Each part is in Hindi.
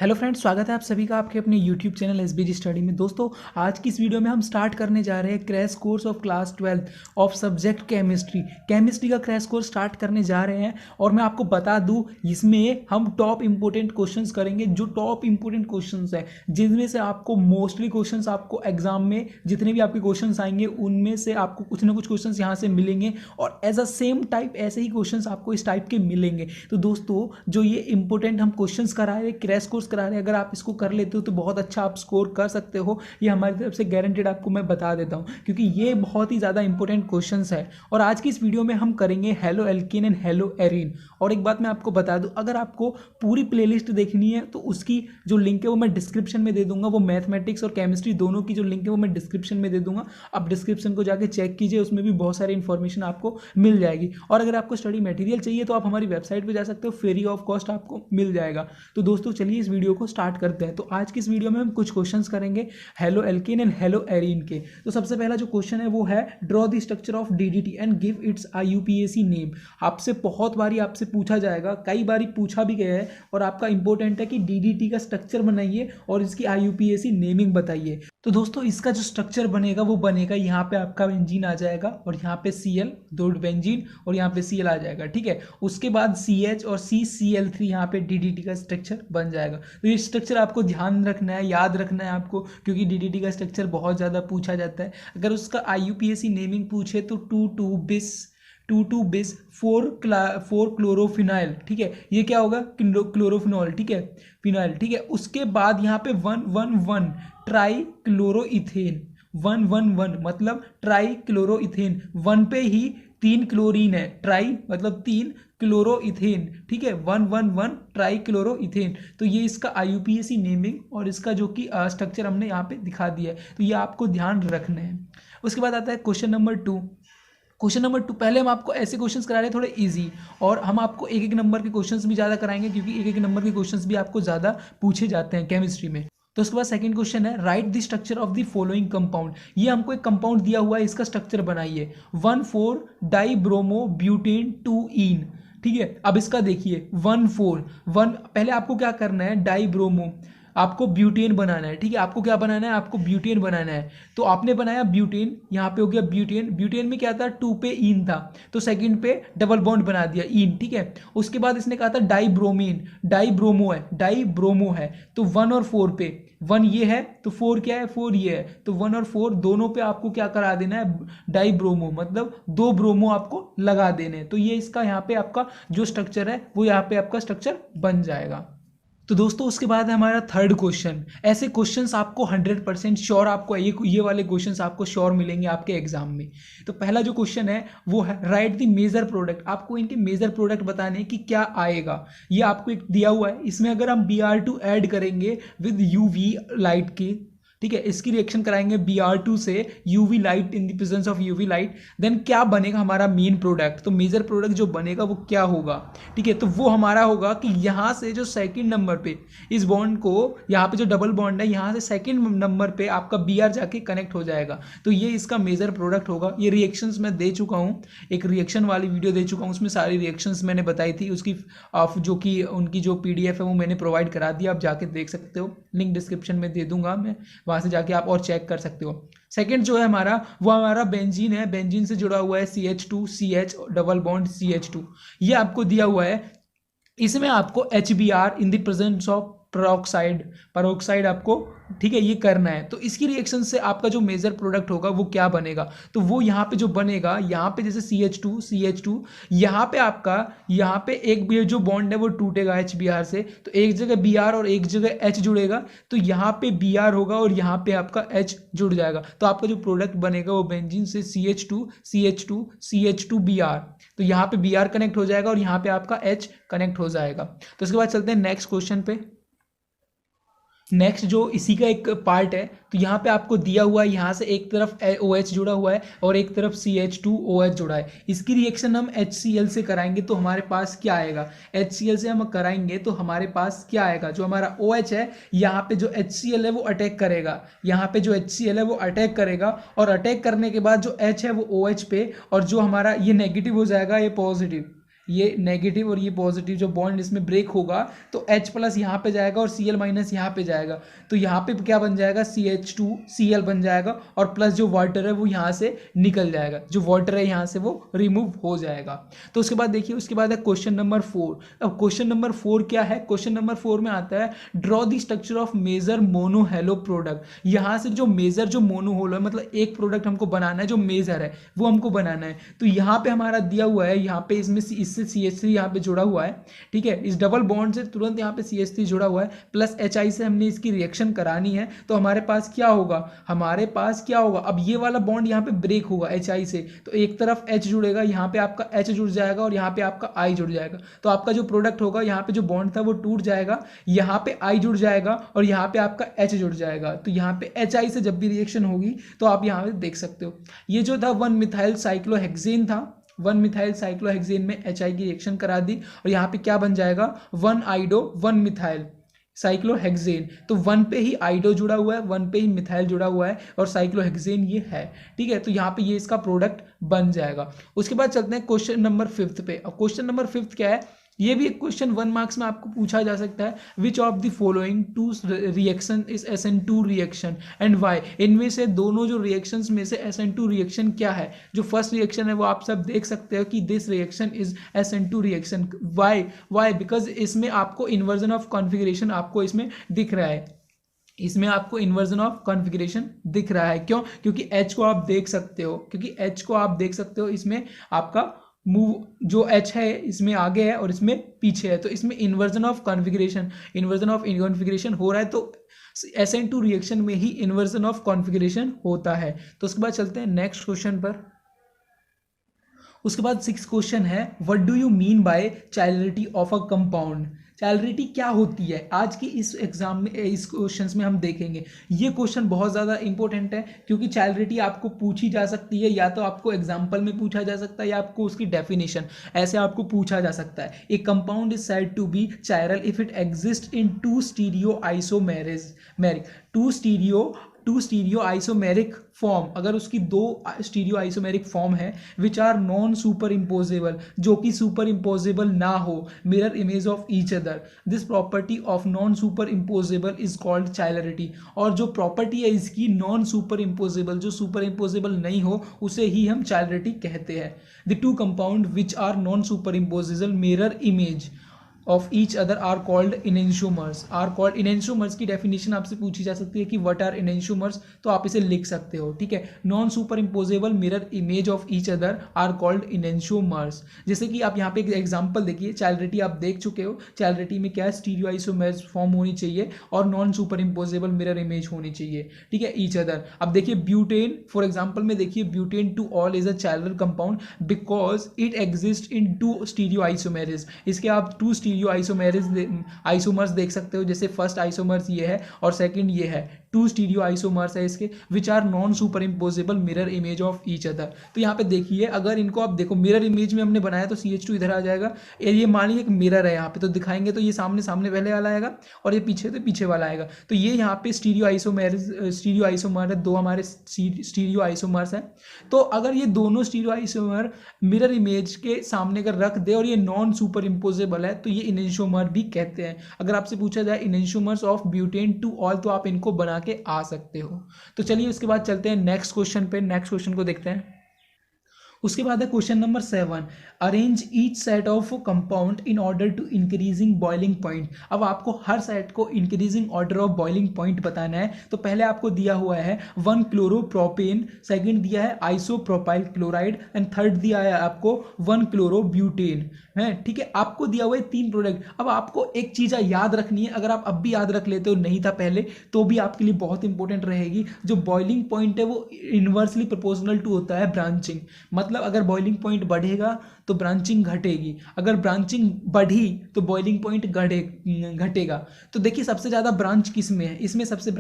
हेलो फ्रेंड्स, स्वागत है आप सभी का आपके अपने यूट्यूब चैनल एसबीजी स्टडी में। दोस्तों, आज की इस वीडियो में हम स्टार्ट करने जा रहे हैं crash course of class 12 of subject chemistry का क्रैश कोर्स स्टार्ट करने जा रहे हैं। और मैं आपको बता दूं, इसमें हम टॉप इंपोर्टेंट क्वेश्चंस करेंगे। जो टॉप इंपोर्टेंट क्वेश्चंस है, जिनमें से आपको मोस्टली क्वेश्चंस आपको एग्जाम में जितने भी आपके क्वेश्चंस आएंगे उनमें से आपको कुछ ना कुछ क्वेश्चंस यहाँ से मिलेंगे और एज अ सेम टाइप ऐसे ही क्वेश्चंस आपको इस टाइप के मिलेंगे। तो दोस्तों, जो ये इंपोर्टेंट हम क्वेश्चंस करा रहे हैं, क्रैश कोर्स करा रहे हैं, अगर आप इसको कर लेते हो तो बहुत अच्छा आप स्कोर कर सकते हो। ये हमारी तरफ से गारंटेड आपको मैं बता देता हूँ, क्योंकि ये बहुत ही ज़्यादा इंपॉर्टेंट क्वेश्चंस है। और आज की इस वीडियो में हम करेंगे halo alkane and hello arene. और एक बात मैं आपको बता दूं, अगर आपको पूरी प्लेलिस्ट देखनी है तो उसकी जो लिंक है वो मैं डिस्क्रिप्शन में दे दूंगा। वो मैथमेटिक्स और केमिस्ट्री दोनों की जो लिंक है वो मैं डिस्क्रिप्शन में दे दूंगा। आप डिस्क्रिप्शन को जाके चेक कीजिए, उसमें भी बहुत सारी इंफॉर्मेशन आपको मिल जाएगी। और अगर आपको स्टडी मटेरियल चाहिए तो आप हमारी वेबसाइट पर जा सकते हो, फ्री ऑफ कॉस्ट आपको मिल जाएगा। तो दोस्तों, चलिए इस वीडियो को स्टार्ट करते हैं। तो आज की इस वीडियो में हम कुछ क्वेश्चंस करेंगे halo alkane and hello arene के। तो सबसे पहला जो क्वेश्चन है वो है draw the structure of DDT and give its IUPAC name. आपसे बहुत बारी आपसे पूछा जाएगा, कई बारी पूछा भी गया है, और आपका इंपॉर्टेंट है कि डीडीटी का स्ट्रक्चर बनाइए और इसकी आईयूपीएसी नेमिंग बताइए। तो दोस्तों, इसका जो स्ट्रक्चर बनेगा वो बनेगा, यहाँ पे आपका बेंजीन आ जाएगा और यहाँ पे Cl, दो बेंजीन, और यहाँ पे Cl आ जाएगा। ठीक है, उसके बाद CH और CCl3 यहाँ पे डीडीटी का स्ट्रक्चर बन जाएगा। तो ये स्ट्रक्चर आपको ध्यान रखना है, याद रखना है आपको, क्योंकि डीडीटी का स्ट्रक्चर बहुत ज़्यादा पूछा जाता है। अगर उसका आईयूपीएसी नेमिंग पूछे तो 2,2 bis 4 क्लोरोफिनाइल। ठीक है, ये क्या होगा? क्लोरोफिनॉल। ठीक है, फिनाइल। ठीक है, उसके बाद यहाँ पे 1,1,1 ट्राई क्लोरोइथेन। 1,1,1 मतलब ट्राई क्लोरोइथेन। 1 पे ही 3 क्लोरीन है, ट्राई मतलब 3 क्लोरोइथेन। ठीक है, 1,1,1 ट्राई क्लोरोइथेन। तो ये इसका आईयूपीएसी नेमिंग और इसका जो कि स्ट्रक्चर हमने यहाँ पे दिखा दिया है। तो ये आपको ध्यान रखना है। उसके बाद आता है क्वेश्चन नंबर 2। क्वेश्चन नंबर 2, पहले हम आपको ऐसे क्वेश्चंस करा रहे हैं थोड़े इजी, और हम आपको एक एक नंबर के क्वेश्चंस भी ज़्यादा कराएंगे, क्योंकि एक एक नंबर के क्वेश्चंस भी आपको ज़्यादा पूछे जाते हैं केमिस्ट्री में। तो उसके बाद सेकंड क्वेश्चन है right the structure of the following compound. ये हमको एक कंपाउंड दिया हुआ है, इसका स्ट्रक्चर बनाइए। 1,4 डाइब्रोमो ब्यूटेन 2ईन। ठीक है, अब इसका देखिए 1,4 पहले आपको क्या करना है, डाइब्रोमो आपको ब्यूटेन बनाना है। ठीक है, आपको क्या बनाना है, आपको ब्यूटेन बनाना है। तो आपने बनाया ब्यूटेन, यहाँ पे हो गया ब्यूटेन। ब्यूटेन में क्या था, 2 पे ईन था, तो सेकंड पे डबल बॉन्ड बना दिया, ईन। ठीक है, उसके बाद इसने कहा था डाइब्रोमीन, डाइब्रोमो है, तो 1 और 4 पे 1 ये है तो 4 क्या है, 4 ये है, तो 1 और 4 दोनों पे आपको क्या करा देना है, डाइब्रोमो, मतलब 2 ब्रोमो आपको लगा देने। तो ये इसका यहाँ पे आपका जो स्ट्रक्चर है वो यहाँ पे आपका स्ट्रक्चर बन जाएगा। तो दोस्तों, उसके बाद है हमारा थर्ड क्वेश्चन। ऐसे क्वेश्चंस आपको 100% श्योर, आपको ये वाले क्वेश्चंस आपको श्योर मिलेंगे आपके एग्जाम में। तो पहला जो क्वेश्चन है वो है राइट द मेजर प्रोडक्ट। आपको इनके मेजर प्रोडक्ट बताने कि क्या आएगा, ये आपको एक दिया हुआ है। इसमें अगर हम Br2 ऐड करेंगे विद यूवी लाइट की, ठीक है, इसकी रिएक्शन कराएंगे Br2 से UV light, in the presence of UV light, then क्या बनेगा हमारा मेन प्रोडक्ट। तो मेजर प्रोडक्ट जो बनेगा वो क्या होगा? ठीक है, तो वो हमारा होगा कि यहाँ से जो सेकंड नंबर पे इस बॉन्ड को, यहाँ पे जो डबल बॉन्ड है, यहाँ से सेकंड नंबर पे आपका Br जाके कनेक्ट हो जाएगा। तो ये इसका मेजर प्रोडक्ट होगा। ये रिएक्शंस मैं दे चुका हूँ, एक रिएक्शन वाली वीडियो दे चुका हूँ, उसमें सारी रिएक्शंस मैंने बताई थी। उसकी जो कि उनकी जो PDF है वो मैंने प्रोवाइड करा दिया, आप जाके देख सकते हो, लिंक डिस्क्रिप्शन में दे दूंगा मैं, वहां से जाके आप और चेक कर सकते हो। सेकंड जो है हमारा, वो हमारा बेंजीन है। बेंजीन से जुड़ा हुआ है CH2 CH double bond CH2, ये आपको दिया हुआ है। इसमें आपको HBr in the presence of peroxide आपको, ठीक है, ये करना है। तो इसकी रिएक्शन से आपका जो मेजर प्रोडक्ट होगा वो क्या बनेगा, तो वो यहाँ पे जो बनेगा, यहाँ पे जैसे CH2 यहाँ पे आपका, यहाँ पे एक भी जो बॉन्ड है वो टूटेगा HBr से, तो एक जगह Br और एक जगह H जुड़ेगा, तो यहाँ पे Br होगा और यहाँ पे आपका H जुड़ जाएगा। तो आपका जो प्रोडक्ट बनेगा वो बेंजीन से CH2 तो यहाँ पे Br कनेक्ट हो जाएगा और यहाँ पे आपका H कनेक्ट हो जाएगा। तो इसके बाद चलते हैं नेक्स्ट क्वेश्चन पे। नेक्स्ट जो इसी का एक पार्ट है, तो यहाँ पे आपको दिया हुआ है, यहाँ से एक तरफ OH जुड़ा हुआ है और एक तरफ CH2OH जुड़ा है। इसकी रिएक्शन हम HCl से कराएंगे तो हमारे पास क्या आएगा, HCl से हम कराएंगे तो हमारे पास क्या आएगा, जो हमारा OH है, यहाँ पे जो HCl है वो अटैक करेगा, यहाँ पे जो HCl है वो अटैक करेगा, और अटैक करने के बाद जो H है वो OH पे, और जो हमारा ये नेगेटिव हो जाएगा, ये पॉजिटिव, ये नेगेटिव और ये पॉजिटिव जो बॉन्ड इसमें ब्रेक होगा तो H प्लस यहाँ पे जाएगा और Cl माइनस यहाँ पे जाएगा, तो यहाँ पे क्या बन जाएगा CH2Cl बन जाएगा और प्लस जो वाटर है वो यहाँ से निकल जाएगा, जो वाटर है यहाँ से वो रिमूव हो जाएगा। तो उसके बाद देखिए, उसके बाद है क्वेश्चन नंबर 4। अब क्वेश्चन नंबर 4 क्या है, क्वेश्चन नंबर 4 में आता है draw the structure of major mono halo product. यहाँ से जो मेजर जो मोनो होलो है, मतलब एक प्रोडक्ट हमको बनाना है जो मेजर है वो हमको बनाना है। तो यहाँ पे हमारा दिया हुआ है, यहाँ पे इसमें इससे CH3 यहाँ पे जुड़ा हुआ है, ठीक है, इस डबल बॉन्ड से तुरंत यहाँ पे CH3 जुड़ा हुआ है, प्लस HI से हमने इसकी रिएक्शन करानी है। तो हमारे पास क्या होगा, हमारे पास क्या होगा, अब ये वाला बॉन्ड यहाँ पे ब्रेक होगा HI से, तो एक तरफ H जुड़ेगा, यहाँ पे आपका H जुड़ जाएगा और यहाँ पे आपका I जुड़ जाएगा। तो आपका जो प्रोडक्ट होगा, यहाँ पे जो बॉन्ड था वो टूट जाएगा, यहाँ पे I जुड़ जाएगा और यहाँ पे आपका H जुड़ जाएगा। तो यहाँ पे HI से जब भी रिएक्शन होगी तो आप यहाँ पे देख सकते हो, ये जो था 1 मिथाइल साइक्लोहेक्सेन था, 1 मिथाइल साइक्लोहेक्सेन में HI की रिएक्शन करा दी और यहाँ पे क्या बन जाएगा 1 आइडो 1 मिथाइल साइक्लोहेक्सेन। तो 1 पे ही आइडो जुड़ा हुआ है, 1 पे ही मिथाइल जुड़ा हुआ है और साइक्लोहेक्सेन ये है, ठीक है। तो यहाँ पे ये इसका प्रोडक्ट बन जाएगा। उसके बाद चलते हैं क्वेश्चन नंबर 5 पे। और क्वेश्चन नंबर 5 क्या है, ये भी एक क्वेश्चन 1 मार्क्स में आपको पूछा जा सकता है। Which of the following two reaction is SN2 reaction and why. इनमें से दोनों जो रिएक्शंस में से SN2 रिएक्शन क्या है। जो फर्स्ट रिएक्शन है वो आप सब देख सकते हो कि this reaction is SN2 reaction. Why because इसमें आपको इन्वर्जन ऑफ कॉन्फिगरेशन आपको इसमें दिख रहा है, इसमें आपको इन्वर्जन ऑफ कॉन्फ़िगरेशन दिख रहा है। क्यों, क्योंकि H को आप देख सकते हो, क्योंकि H को आप देख सकते हो, इसमें आपका मूव जो H है इसमें आगे है और इसमें पीछे है, तो इसमें इन्वर्जन ऑफ कॉन्फ़िगरेशन हो रहा है। तो SN2 रिएक्शन में ही इन्वर्जन ऑफ कॉन्फ़िगरेशन होता है। तो उसके बाद चलते हैं नेक्स्ट क्वेश्चन पर। उसके बाद 6 क्वेश्चन है, what do you mean by chirality of a compound. Chirality क्या होती है, आज की इस एग्जाम में इस क्वेश्चंस में हम देखेंगे। ये क्वेश्चन बहुत ज़्यादा इंपॉर्टेंट है क्योंकि चाइलरिटी आपको पूछी जा सकती है, या तो आपको एग्जाम्पल में पूछा जा सकता है या आपको उसकी डेफिनेशन ऐसे आपको पूछा जा सकता है। A compound is said to be chiral if it exist in two stereoisomeric form, अगर उसकी 2 स्टीरियो आइसोमेरिक फॉर्म है, which are non superimposable, जो कि सुपर इम्पोजेबल ना हो, mirror image of each other. This property of non superimposable is called chirality. और जो प्रॉपर्टी है इसकी नॉन सुपर इम्पोजेबल, जो सुपर इम्पोजेबल नहीं हो, उसे ही हम चाइलरिटी कहते हैं। The 2 compound which are non superimposable mirror image of each other are called enantiomers. Enantiomers की डेफिनेशन आपसे पूछी जा सकती है कि व्हाट आर इनेंशियोमर्स, तो आप इसे लिख सकते हो, ठीक है। Non superimposable mirror image of each other are called enantiomers. जैसे कि आप यहाँ पे एक एग्जांपल देखिए, चाइलरिटी आप देख चुके हो, चाइलरिटी में क्या है, स्टीरियो आइसोमर्स फॉर्म होनी चाहिए और non superimposable mirror image होनी चाहिए, ठीक है, ईच अदर। अब देखिए ब्यूटेन, फॉर एग्जाम्पल में देखिए butane two ol is a chiral compound because it exist in 2 stereo isomerism. इसके आप 2 स्टीरियो आइसोमर्स देख सकते हो, जैसे फर्स्ट आइसोमर्स ये है और सेकंड ये है, 2 स्टीरियो आइसोमर्स है इसके, which are non superimposable mirror image of each other. तो यहाँ पे देखिए, अगर इनको आप देखो मिरर इमेज में हमने बनाया तो CH2 इधर आ जाएगा, ये मान लीजिए एक मिरर है यहाँ पे, तो दिखाएंगे तो ये सामने पहले वाला आएगा और ये पीछे तो पीछे वाला आएगा। तो ये यहाँ पे स्टीरियो आइसोमर है, 2 हमारे स्टीरियो आइसोमर्स हैं। तो अगर ये दोनों स्टीरियो आइसोमर मिरर इमेज के सामने अगर रख दे और ये नॉन सुपर इम्पोजेबल है, तो ये इनेंशियोमर भी कहते हैं। अगर आपसे पूछा जाए enantiomers of butane two all, तो आप इनको बना के आ सकते हो। तो चलिए उसके बाद चलते हैं नेक्स्ट क्वेश्चन पे, नेक्स्ट क्वेश्चन को देखते हैं। उसके बाद है question number 7, arrange each set of compound in order to increasing boiling point. अब आपको हर सेट को increasing order of boiling point बताना है। तो पहले आपको दिया हुआ है 1 क्लोरोप्रोपेन, सेकंड दिया है आइसोप्रोपाइल क्लोराइड एंड थर्ड दिया है आपको 1 क्लोरोब्यूटेन है, ठीक है। आपको दिया हुआ है 3 प्रोडक्ट। अब आपको एक चीज़ याद रखनी है, अगर आप अब भी याद रख लेते हो, नहीं था पहले तो भी आपके लिए बहुत इंपॉर्टेंट रहेगी। जो बॉइलिंग पॉइंट है वो इनवर्सली प्रोपोर्शनल टू होता है ब्रांचिंग। मतलब अगर बॉइलिंग पॉइंट बढ़ेगा तो ब्रांचिंग घटेगी, अगर ब्रांचिंग बढ़ी तो बॉइलिंग पॉइंट घटेगा। तो देखिए सबसे ज़्यादा ब्रांच किस में है, इसमें सबसे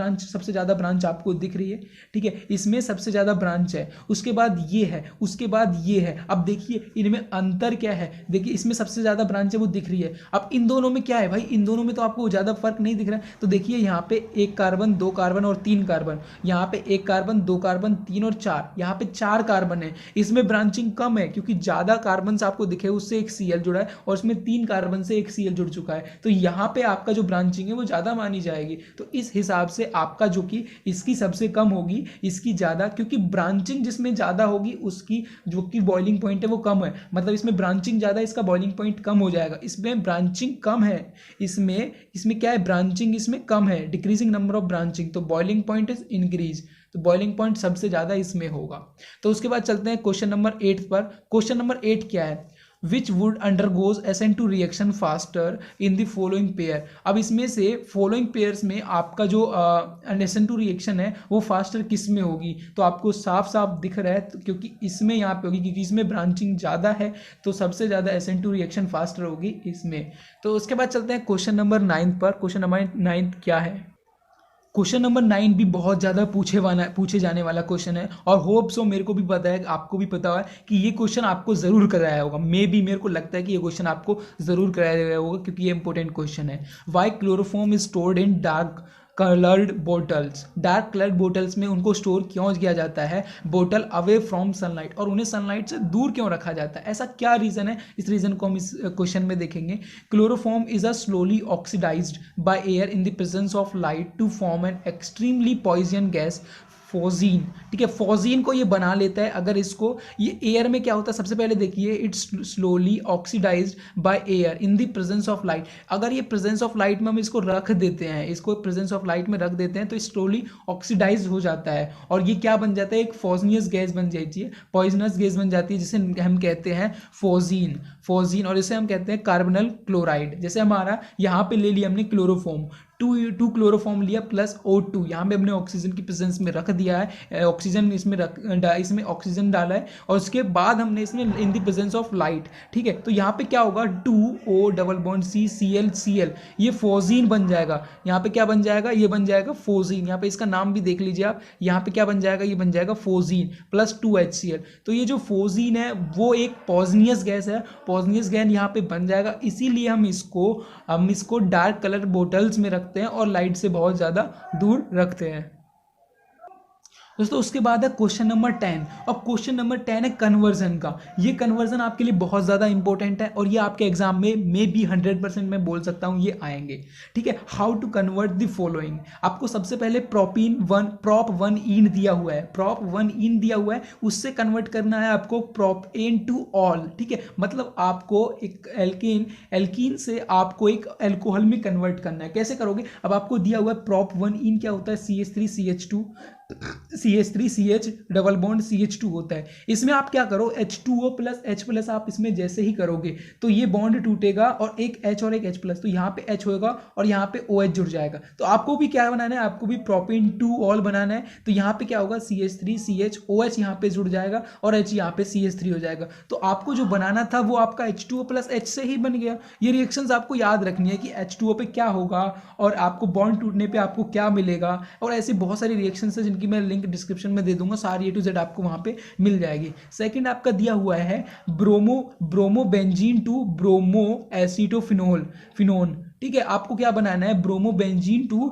ज़्यादा ब्रांच आपको दिख रही है, ठीक है, इसमें सबसे ज़्यादा ब्रांच है। उसके बाद ये है, उसके बाद ये है। अब देखिए इनमें अंतर क्या है, देखिए इसमें सबसे ज़्यादा ब्रांच है वो दिख रही है। अब इन दोनों में क्या है भाई, इन दोनों में तो आपको ज़्यादा फर्क नहीं दिख रहा है। तो देखिए यहाँ पे 1 कार्बन 2 कार्बन और 3 कार्बन, यहाँ पे 1 कार्बन 2 कार्बन 3 और 4, यहाँ पे 4 कार्बन है। इसमें ब्रांच ब्रांचिंग कम है क्योंकि ज़्यादा कार्बन आपको दिखे उससे एक Cl जुड़ा है और इसमें 3 कार्बन से एक Cl जुड़ चुका है, तो यहाँ पे आपका जो ब्रांचिंग है वो ज़्यादा मानी जाएगी। तो इस हिसाब से आपका जो कि इसकी सबसे कम होगी, इसकी ज़्यादा, क्योंकि ब्रांचिंग जिसमें ज़्यादा होगी उसकी जो कि बॉइलिंग पॉइंट है वो कम है, मतलब इसमें ब्रांचिंग ज़्यादा है, इसका बॉइलिंग पॉइंट कम हो जाएगा। इसमें ब्रांचिंग कम है, इसमें क्या है, ब्रांचिंग इसमें कम है, डिक्रीजिंग नंबर ऑफ ब्रांचिंग, तो बॉइलिंग पॉइंट इज इंक्रीज, तो बॉइलिंग पॉइंट सबसे ज़्यादा इसमें होगा। तो उसके बाद चलते हैं क्वेश्चन नंबर 8 पर। क्वेश्चन नंबर 8 क्या है, which would undergoes SN2 reaction faster in the following pair. अब इसमें से फॉलोइंग पेयर्स में आपका जो SN2 रिएक्शन है वो फास्टर किस में होगी, तो आपको साफ साफ दिख रहा है, क्योंकि इसमें यहाँ पे होगी, क्योंकि इसमें ब्रांचिंग ज़्यादा है, तो सबसे ज़्यादा SN2 रिएक्शन फास्टर होगी इसमें। तो उसके बाद चलते हैं क्वेश्चन नंबर 9 पर। क्वेश्चन नंबर 9 क्या है, क्वेश्चन नंबर 9 भी बहुत ज़्यादा पूछे जाने वाला क्वेश्चन है, और होप सो मेरे को भी पता है, आपको भी पता है कि ये क्वेश्चन आपको ज़रूर कराया होगा। मेरे को लगता है कि ये क्वेश्चन आपको ज़रूर कराया गया होगा, क्योंकि ये इंपॉर्टेंट क्वेश्चन है। Why chloroform is stored in dark coloured bottles. Dark coloured bottles में उनको स्टोर क्यों किया जाता है, बोटल अवे फ्रॉम सनलाइट, और उन्हें सनलाइट से दूर क्यों रखा जाता है, ऐसा क्या रीज़न है, इस रीज़न को हम इस क्वेश्चन में देखेंगे। Chloroform is a slowly oxidised by air in the presence of light to form an extremely poison gas phosgene. ठीक है, फोजीन को ये बना लेता है। अगर इसको ये एयर में क्या होता है, सबसे पहले देखिए, it's slowly oxidised by air in the presence of light. अगर ये प्रेजेंस ऑफ लाइट में हम इसको रख देते हैं, इसको प्रेजेंस ऑफ लाइट में रख देते हैं, तो स्लोली ऑक्सीडाइज हो जाता है, और ये क्या बन जाता है, एक पॉइजनस गैस बन जाती है, पॉइजनस गैस बन जाती है, जिसे हम कहते हैं फोजीन, और इसे हम कहते हैं कार्बोनल क्लोराइड। जैसे हमारा यहाँ पे ले लिया हमने क्लोरोफॉर्म, टू क्लोरोफॉर्म लिया प्लस O2, यहाँ पे हमने ऑक्सीजन की प्रेजेंस में रख दिया है, ऑक्सीजन इसमें ऑक्सीजन डाला है, और उसके बाद हमने इसमें इन द प्रेजेंस ऑफ लाइट। ठीक है, तो यहाँ पे क्या होगा, 2O डबल बॉन्ड Cl, ये फोजीन बन जाएगा। यहाँ पे क्या बन जाएगा, ये बन जाएगा फोजीन। यहाँ पे इसका नाम भी देख लीजिए आप, यहाँ पे क्या बन जाएगा, ये बन जाएगा फोजीन प्लस 2HCl। तो ये जो फोजीन है वो एक पॉइजनियस गैस है, पॉइजनियस गैस यहाँ पे बन जाएगा, इसीलिए हम इसको डार्क कलर बोटल्स में रखते हैं और लाइट से बहुत ज़्यादा दूर रखते हैं। दोस्तों उसके बाद है क्वेश्चन नंबर 10, और क्वेश्चन नंबर 10 है कन्वर्जन का। ये कन्वर्जन आपके लिए बहुत ज़्यादा इंपॉर्टेंट है, और ये आपके एग्जाम में भी 100% मैं बोल सकता हूँ ये आएंगे। ठीक है, how to convert the following. आपको सबसे पहले प्रॉप 1 इन दिया हुआ है, प्रॉप 1 इन दिया हुआ है, उससे कन्वर्ट करना है आपको प्रॉप एन टू ऑल। ठीक है, मतलब आपको एक एल्कीन से आपको एक एल्कोहल में कन्वर्ट करना है। कैसे करोगे, अब आपको दिया हुआ है प्रॉप 1 इन क्या होता है, CH3CH डबल बॉन्ड CH2 होता है। इसमें आप क्या करो, H2O प्लस H प्लस आप इसमें जैसे ही करोगे तो ये बॉन्ड टूटेगा, और एक H और एक H प्लस, तो यहाँ पे H होगा और यहाँ पे OH जुड़ जाएगा। तो आपको भी क्या बनाना है, आपको भी प्रोपेन टू ऑल बनाना है। तो यहाँ पे क्या होगा, CH3CH OH यहाँ पे जुड़ जाएगा और H यहाँ पे CH3 हो जाएगा। तो आपको जो बनाना था वो आपका H2O प्लस H से ही बन गया। ये रिएक्शंस आपको याद रखनी है कि H2O पे क्या होगा और आपको बॉन्ड टूटने पे आपको क्या मिलेगा, और ऐसी बहुत सारी रिएक्शंस है जिनकी मैं लिंक डिस्क्रिप्शन में दे दूंगा, सारी A to Z आपको वहां पे मिल जाएगी। सेकंड आपका दिया हुआ है bromo benzene to bromo acetophenone. ठीक है, आपको क्या बनाना है, bromo benzene to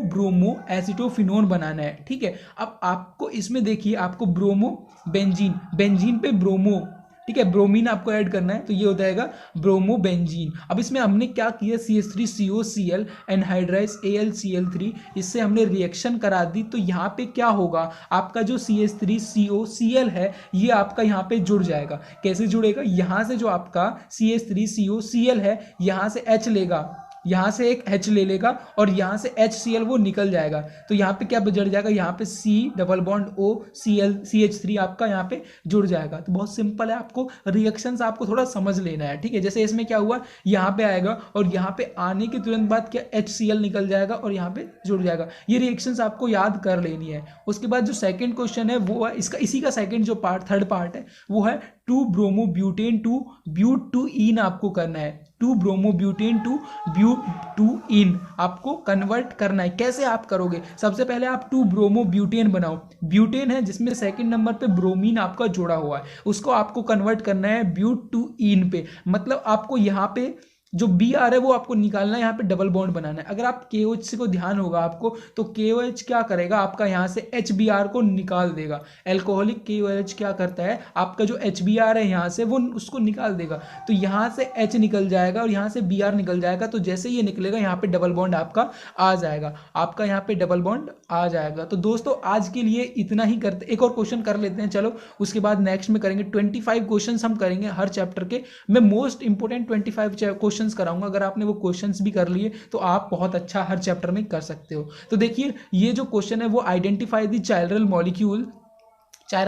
bromo acetophenone बनाना है। ठीक है, अब आपको इसमें देखिए, आपको ब्रोमो बेंजीन पे ब्रोमो, ठीक है, ब्रोमीन आपको ऐड करना है, तो ये हो जाएगा ब्रोमो बेंजीन। अब इसमें हमने क्या किया, CH3COCl एनहाइड्राइज AlCl3, इससे हमने रिएक्शन करा दी। तो यहाँ पे क्या होगा, आपका जो CH3COCl है ये आपका यहाँ पे जुड़ जाएगा। कैसे जुड़ेगा, यहाँ से जो आपका CH3COCl है यहाँ से H लेगा, यहाँ से एक H ले लेगा और यहाँ से HCl वो निकल जाएगा। तो यहाँ पे क्या जुड़ जाएगा, यहाँ पे C double bond O CH3 आपका यहाँ पे जुड़ जाएगा। तो बहुत सिंपल है, आपको रिएक्शंस आपको थोड़ा समझ लेना है। ठीक है, जैसे इसमें क्या हुआ, यहाँ पे आएगा और यहाँ पे आने के तुरंत बाद क्या HCl निकल जाएगा और यहाँ पे जुड़ जाएगा। ये रिएक्शंस आपको याद कर लेनी है। उसके बाद जो सेकेंड क्वेश्चन है वो है इसका, इसी का सेकेंड जो थर्ड पार्ट है वो है 2 bromo butane to but two ene आपको करना है। 2 bromo butane to but two ene आपको कन्वर्ट करना है। कैसे आप करोगे, सबसे पहले आप 2 ब्रोमो ब्यूटेन बनाओ। ब्यूटेन है जिसमें सेकंड नंबर पे ब्रोमीन आपका जुड़ा हुआ है, उसको आपको कन्वर्ट करना है ब्यूट टू इन पे। मतलब आपको यहाँ पे जो बी आर है वो आपको निकालना है, यहाँ पे डबल बॉन्ड बनाना है। अगर आप के ओ एच से को ध्यान होगा आपको, तो के ओ एच क्या करेगा, आपका यहाँ से एच बी आर को निकाल देगा। एल्कोहलिक के ओ एच क्या करता है, आपका जो एच बी आर है यहाँ से वो उसको निकाल देगा। तो यहाँ से एच निकल जाएगा और यहाँ से बी आर निकल जाएगा। तो जैसे ये निकलेगा यहाँ पे डबल बॉन्ड आपका आ जाएगा, आपका यहाँ पे डबल बॉन्ड आ जाएगा। तो दोस्तों आज के लिए इतना ही करते, एक और क्वेश्चन कर लेते हैं चलो, उसके बाद नेक्स्ट में करेंगे 25 क्वेश्चन हम करेंगे हर चैप्टर के। मैं मोस्ट इंपोर्टेंट 25 क्वेश्चंस कराऊंगा। अगर आपने वो क्वेश्चंस भी कर लिए तो आप बहुत अच्छा हर चैप्टर में कर सकते हो। तो देखिए ये जो क्वेश्चन है वो identify the chiral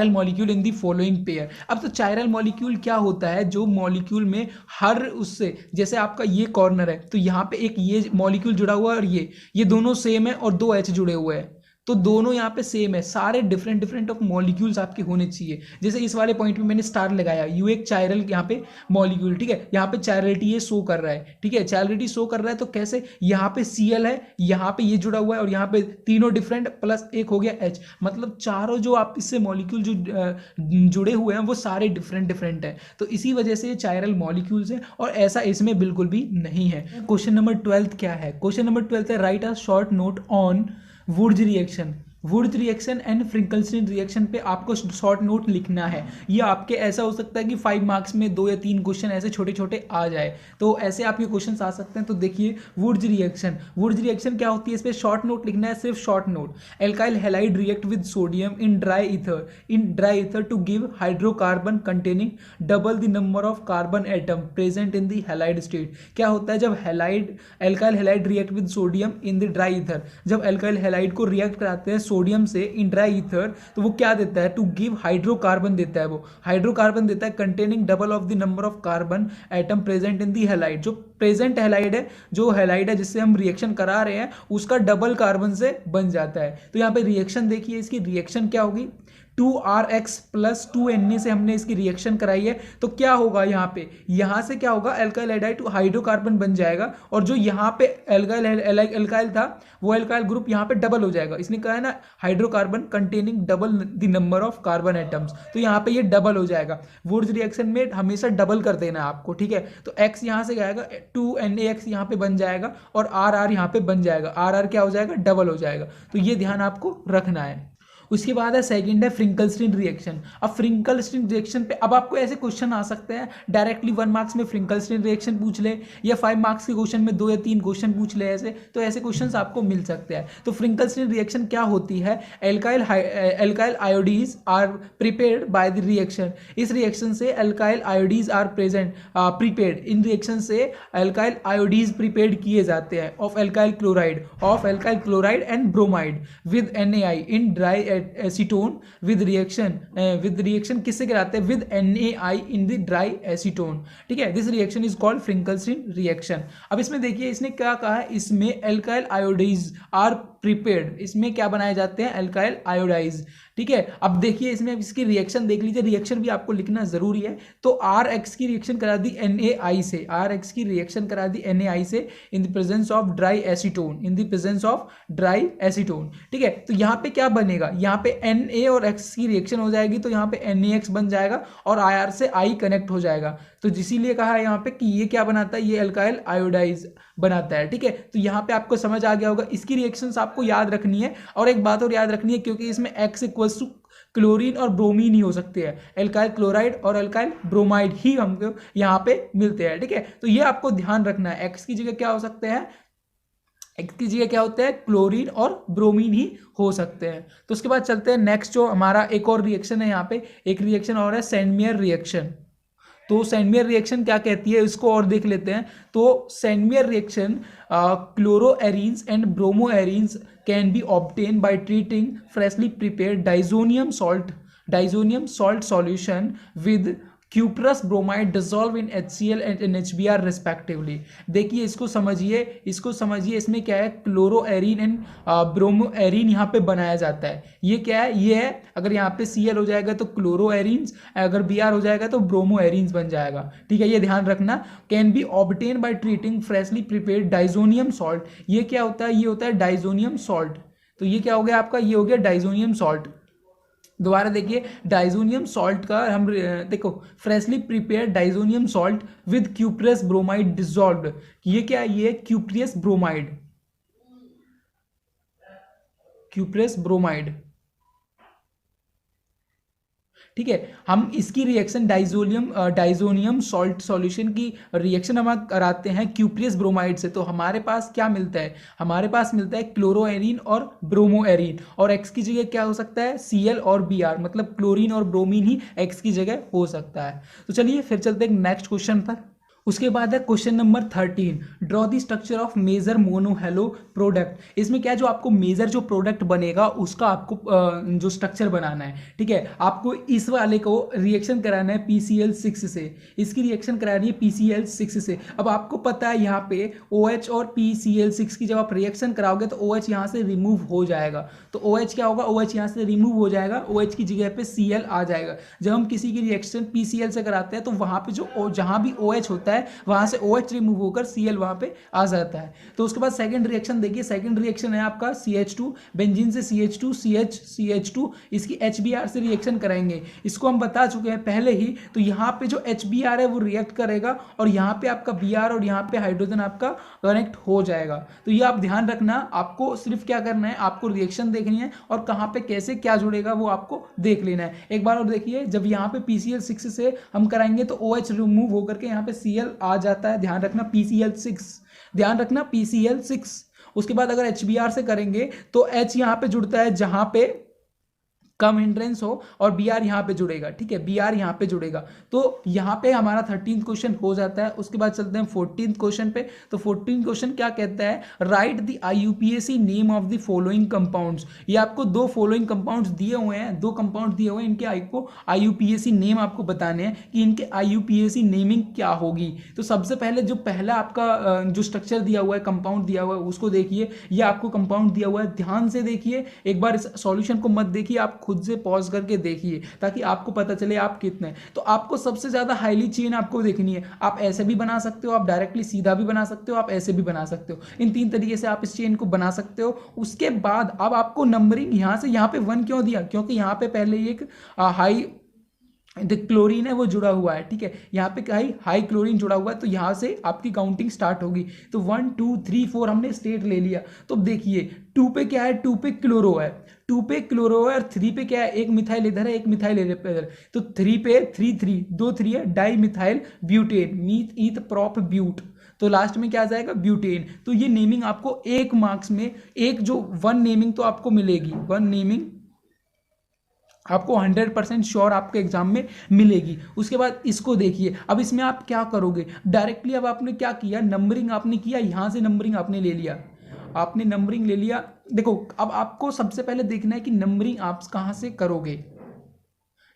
molecule in the following pair. अब तो चाइरल मॉलिक्यूल क्या होता है, जो मॉलिक्यूल में हर उससे, जैसे आपका ये कॉर्नर है तो यहाँ पे एक ये मॉलिक्यूल जुड़ा हुआ है और ये दोनों सेम है और दो एच जुड़े हुए हैं, तो दोनों यहाँ पे सेम है। सारे डिफरेंट डिफरेंट ऑफ मॉलिक्यूल्स आपके होने चाहिए। जैसे इस वाले पॉइंट में मैंने स्टार लगाया, यू एक चाइरल यहाँ पे मॉलिक्यूल, ठीक है, यहाँ पे चाइरलिटी ये शो कर रहा है, ठीक है, चाइरलिटी शो कर रहा है। तो कैसे, यहाँ पे Cl है, यहाँ पे ये जुड़ा हुआ है और यहाँ पे तीनों डिफरेंट प्लस एक हो गया H, मतलब चारों जो आप इससे मॉलिक्यूल जो जुड़े हुए हैं वो सारे डिफरेंट डिफरेंट है। तो इसी वजह से ये चाइरल मॉलिक्यूल्स है और ऐसा इसमें बिल्कुल भी नहीं है। क्वेश्चन नंबर 12 क्या है, क्वेश्चन नंबर 12 है write a short note on Wurtz reaction. Wurtz reaction and Finkelstein reaction पे आपको शॉर्ट नोट लिखना है। ये आपके ऐसा हो सकता है कि 5 मार्क्स में 2 या 3 क्वेश्चन ऐसे छोटे छोटे आ जाए, तो ऐसे आपके क्वेश्चन आ सकते हैं। तो देखिए वुड्स रिएक्शन क्या होती है, इस पर शॉर्ट नोट लिखना है, सिर्फ short note. Alkyl halide react with sodium in dry ether to give hydrocarbon containing double the number of carbon atom present in the halide state. क्या होता है, जब alkyl halide react with sodium in the dry ether, जब एल्काइल हैलाइड को रिएक्ट कराते हैं सोडियम से इन ड्राई ईथर, तो वो क्या देता है, टू गिव हाइड्रोकार्बन देता है, वो हाइड्रोकार्बन देता है containing double of the number of carbon atom present in the halide. जो प्रेजेंट हैलाइड है, जो हैलाइड है जिससे हम रिएक्शन करा रहे हैं, उसका डबल कार्बन से बन जाता है। तो यहाँ पे रिएक्शन देखिए, इसकी रिएक्शन क्या होगी, 2RX प्लस 2Na से हमने इसकी रिएक्शन कराई है। तो क्या होगा यहाँ से क्या होगा, एल्काइल हाइड्राइड हाइड्रोकार्बन बन जाएगा और जो यहाँ पे एल्काइल था वो एल्काइल ग्रुप यहाँ पे डबल हो जाएगा। इसने कहा है ना hydrocarbon containing double the number of carbon atoms, तो यहाँ पे ये डबल हो जाएगा। वुड्स रिएक्शन में हमेशा डबल कर देना है आपको, ठीक है। तो X यहाँ से आएगा, 2NaX यहाँ पे बन जाएगा और RR यहाँ पे बन जाएगा, RR क्या हो जाएगा, डबल हो जाएगा। तो ये ध्यान आपको रखना है। उसके बाद है सेकंड है फ्रिंकलस्टीन रिएक्शन। अब फ्रिंकलस्टीन रिएक्शन पे अब आपको ऐसे क्वेश्चन आ सकते हैं डायरेक्टली 1 मार्क्स में फ्रिंकलस्टीन रिएक्शन पूछ ले, या 5 मार्क्स के क्वेश्चन में 2 या 3 क्वेश्चन पूछ ले ऐसे, तो ऐसे क्वेश्चंस आपको मिल सकते हैं। तो फ्रिंकलस्टीन रिएक्शन क्या होती है, alkyl iodides are prepared by the reaction. इस रिएक्शन से एल्काइल आयोडीज आर प्रिपेयर्ड, इन रिएक्शन से एल्काइल आयोडीज प्रिपेयर्ड किए जाते हैं of alkyl chloride and bromide with NaI in dry acetone with reaction किससे कराते हैं, with NaI in the dry acetone, ठीक है। This reaction is called Finkelstein reaction. अब इसमें देखिए इसने क्या कहा है, इसमें एल्काइल आयोडाइज आर प्रिपेयर्ड, इसमें क्या बनाए जाते हैं, एल्काइल आयोडाइज, ठीक है। अब देखिए इसमें इसकी रिएक्शन देख लीजिए, रिएक्शन भी आपको लिखना जरूरी है। तो RX की रिएक्शन करा दी NaI से, RX की रिएक्शन करा दी NaI से इन the presence of dry acetone, ठीक है। तो यहाँ पे क्या बनेगा, यहाँ पे Na और X की रिएक्शन हो जाएगी, तो यहाँ पे NaX बन जाएगा और IR से I कनेक्ट हो जाएगा। तो इसीलिए कहा है यहाँ पे कि ये क्या बनाता है, ये एल्काइल आयोडाइज बनाता है, ठीक है। तो यहाँ पे आपको समझ आ गया होगा, इसकी रिएक्शंस आपको याद रखनी है। और एक बात और याद रखनी है, क्योंकि इसमें X इक्वल्स टू क्लोरीन और ब्रोमीन ही हो सकते हैं, एल्काइल क्लोराइड और एल्काइल ब्रोमाइड ही हमको यहाँ पे मिलते हैं, ठीक है। तो ये आपको ध्यान रखना है, X की जगह क्या हो सकते हैं, X की जगह क्या होता है, क्लोरीन और ब्रोमीन ही हो सकते हैं। तो उसके बाद चलते हैं नेक्स्ट, जो हमारा एक और रिएक्शन है, यहाँ पे एक रिएक्शन और है सेंडमेयर रिएक्शन। तो सेंडमेयर रिएक्शन क्या कहती है, इसको और देख लेते हैं। तो Sandmeyer reaction chloroarenes and bromoarenes can be obtain by treating freshly prepared diazonium salt solution with cuprous bromide dissolve in HCl and NHBr respectively. देखिए इसको समझिए, इसमें क्या है, क्लोरोएरीन एंड ब्रोमोएरीन यहाँ पे बनाया जाता है। ये क्या है, ये है, अगर यहाँ पे Cl हो जाएगा तो क्लोरोएरीन्स, अगर Br हो जाएगा तो ब्रोमोएरीन्स बन जाएगा, ठीक है। ये ध्यान रखना, can be obtain by treating freshly prepared diazonium salt. ये क्या होता है, ये होता है डाइजोनियम सॉल्ट। तो ये क्या हो गया आपका, ये हो गया डाइजोनियम सॉल्ट। दोबारा देखिए, डाइजोनियम सॉल्ट का हम देखो, freshly prepare diazonium salt with cuprous bromide dissolved, ये क्या है, ये क्यूप्रियस ब्रोमाइड, क्यूप्रियस ब्रोमाइड, ठीक है। हम इसकी रिएक्शन डाइजोनियम सॉल्ट सॉल्यूशन की रिएक्शन हम कराते हैं क्यूप्रियस ब्रोमाइड से, तो हमारे पास क्या मिलता है, हमारे पास मिलता है क्लोरोएरिन और ब्रोमोएरिन, और एक्स की जगह क्या हो सकता है, Cl और Br, मतलब क्लोरीन और ब्रोमीन ही एक्स की जगह हो सकता है। तो चलिए फिर चलते हैं नेक्स्ट क्वेश्चन पर। उसके बाद है question number 13, draw the structure of major monohalo product. इसमें क्या है, जो आपको मेजर जो प्रोडक्ट बनेगा उसका आपको जो स्ट्रक्चर बनाना है, ठीक है। आपको इस वाले को रिएक्शन कराना है PCl6 से, इसकी रिएक्शन करानी है PCl6 से। अब आपको पता है यहाँ पे OH और PCl6 की जब आप रिएक्शन कराओगे तो OH यहाँ से रिमूव हो जाएगा, तो OH क्या होगा, OH यहाँ से रिमूव हो जाएगा, OH की जगह पे Cl आ जाएगा। जब हम किसी की रिएक्शन PCl से कराते हैं तो वहाँ पे जो जहाँ भी OH होता है वहां से OH रिमूव होकर Cl वहां पे आ जाता है। तो उसके बाद सेकंड रिएक्शन देखिए, सेकंड रिएक्शन है आपका CH2, बेंजीन से CH2 CH2, इसकी HBr से रिएक्शन कराएंगे, इसको हम बता चुके हैं पहले ही। तो यहाँ पे जो HBr है वो रिएक्ट करेगा और यहाँ पे आपका Br और यहाँ पे हाइड्रोजन आपका कनेक्ट हो जाएगा। तो ये आप ध्यान रखना, आपको सिर्फ क्या करना है, आपको रिएक्शन देखनी है और कहाँ पे कैसे क्या जुड़ेगा वो आपको देख लेना है। एक बार और देखिए, जब यहाँ पे PCl6 से हम कराएंगे तो OH रिमूव होकर के यहाँ पे Cl आ जाता है, ध्यान रखना PCl6, ध्यान रखना PCl6। उसके बाद अगर HBr से करेंगे तो H यहाँ पे जुड़ता है जहां पे कम हिंड्रेंस हो और Br यहाँ पे जुड़ेगा, ठीक है, Br यहाँ पे जुड़ेगा। तो यहाँ पे हमारा 13th क्वेश्चन हो जाता है। उसके बाद चलते हैं 14th क्वेश्चन पे। तो 14th क्वेश्चन क्या कहता है, right the IUPAC name of the following compounds. ये आपको दो फॉलोइंग कंपाउंड्स दिए हुए हैं, दो कंपाउंड दिए हुए हैं, इनके आपको IUPAC नेम आपको बताने हैं कि इनके IUPAC नेमिंग क्या होगी। तो सबसे पहले जो पहला आपका जो स्ट्रक्चर दिया हुआ है, कंपाउंड दिया हुआ है, उसको देखिए। ये आपको कंपाउंड दिया हुआ है, ध्यान से देखिए, एक बार इस सॉल्यूशन को मत देखिए, आप खुद से पॉज करके देखिए ताकि आपको पता चले आप कितने। तो आपको सबसे ज्यादा हाईली चेन आपको देखनी है। आप ऐसे भी बना सकते हो, आप डायरेक्टली सीधा भी बना सकते हो, आप ऐसे भी बना सकते हो। इन तीन तरीके से आप इस चेन को बना सकते हो। उसके बाद अब आपको नंबरिंग यहां से, यहां पे 1 क्यों दिया, क्योंकि यहां पे पहले एक हाई क्लोरीन है वो जुड़ा हुआ है, ठीक है, यहाँ पे हाई क्लोरीन जुड़ा हुआ है, तो यहाँ से आपकी काउंटिंग स्टार्ट होगी। तो 1 2 3 4 हमने स्टेट ले लिया। तो देखिए 2 पे क्या है, 2 पे क्लोरो है, 2 पे क्लोरो है, और 3 पे क्या है, एक मिथाइल इधर है, एक मिथाइल इधर। तो 3 पे 3 2 3 है, di methyl butane, meth eth prop but. तो लास्ट में क्या आ जाएगा, ब्यूटेन। तो ये नेमिंग आपको 1 मार्क्स में, एक जो 1 नेमिंग तो आपको मिलेगी, 1 नेमिंग आपको 100% श्योर आपके एग्जाम में मिलेगी। उसके बाद इसको देखिए, अब इसमें आप क्या करोगे, डायरेक्टली अब आपने क्या किया, नंबरिंग आपने किया, यहां से नंबरिंग आपने ले लिया, आपने नंबरिंग ले लिया। देखो अब आपको सबसे पहले देखना है कि नंबरिंग आप कहां से करोगे,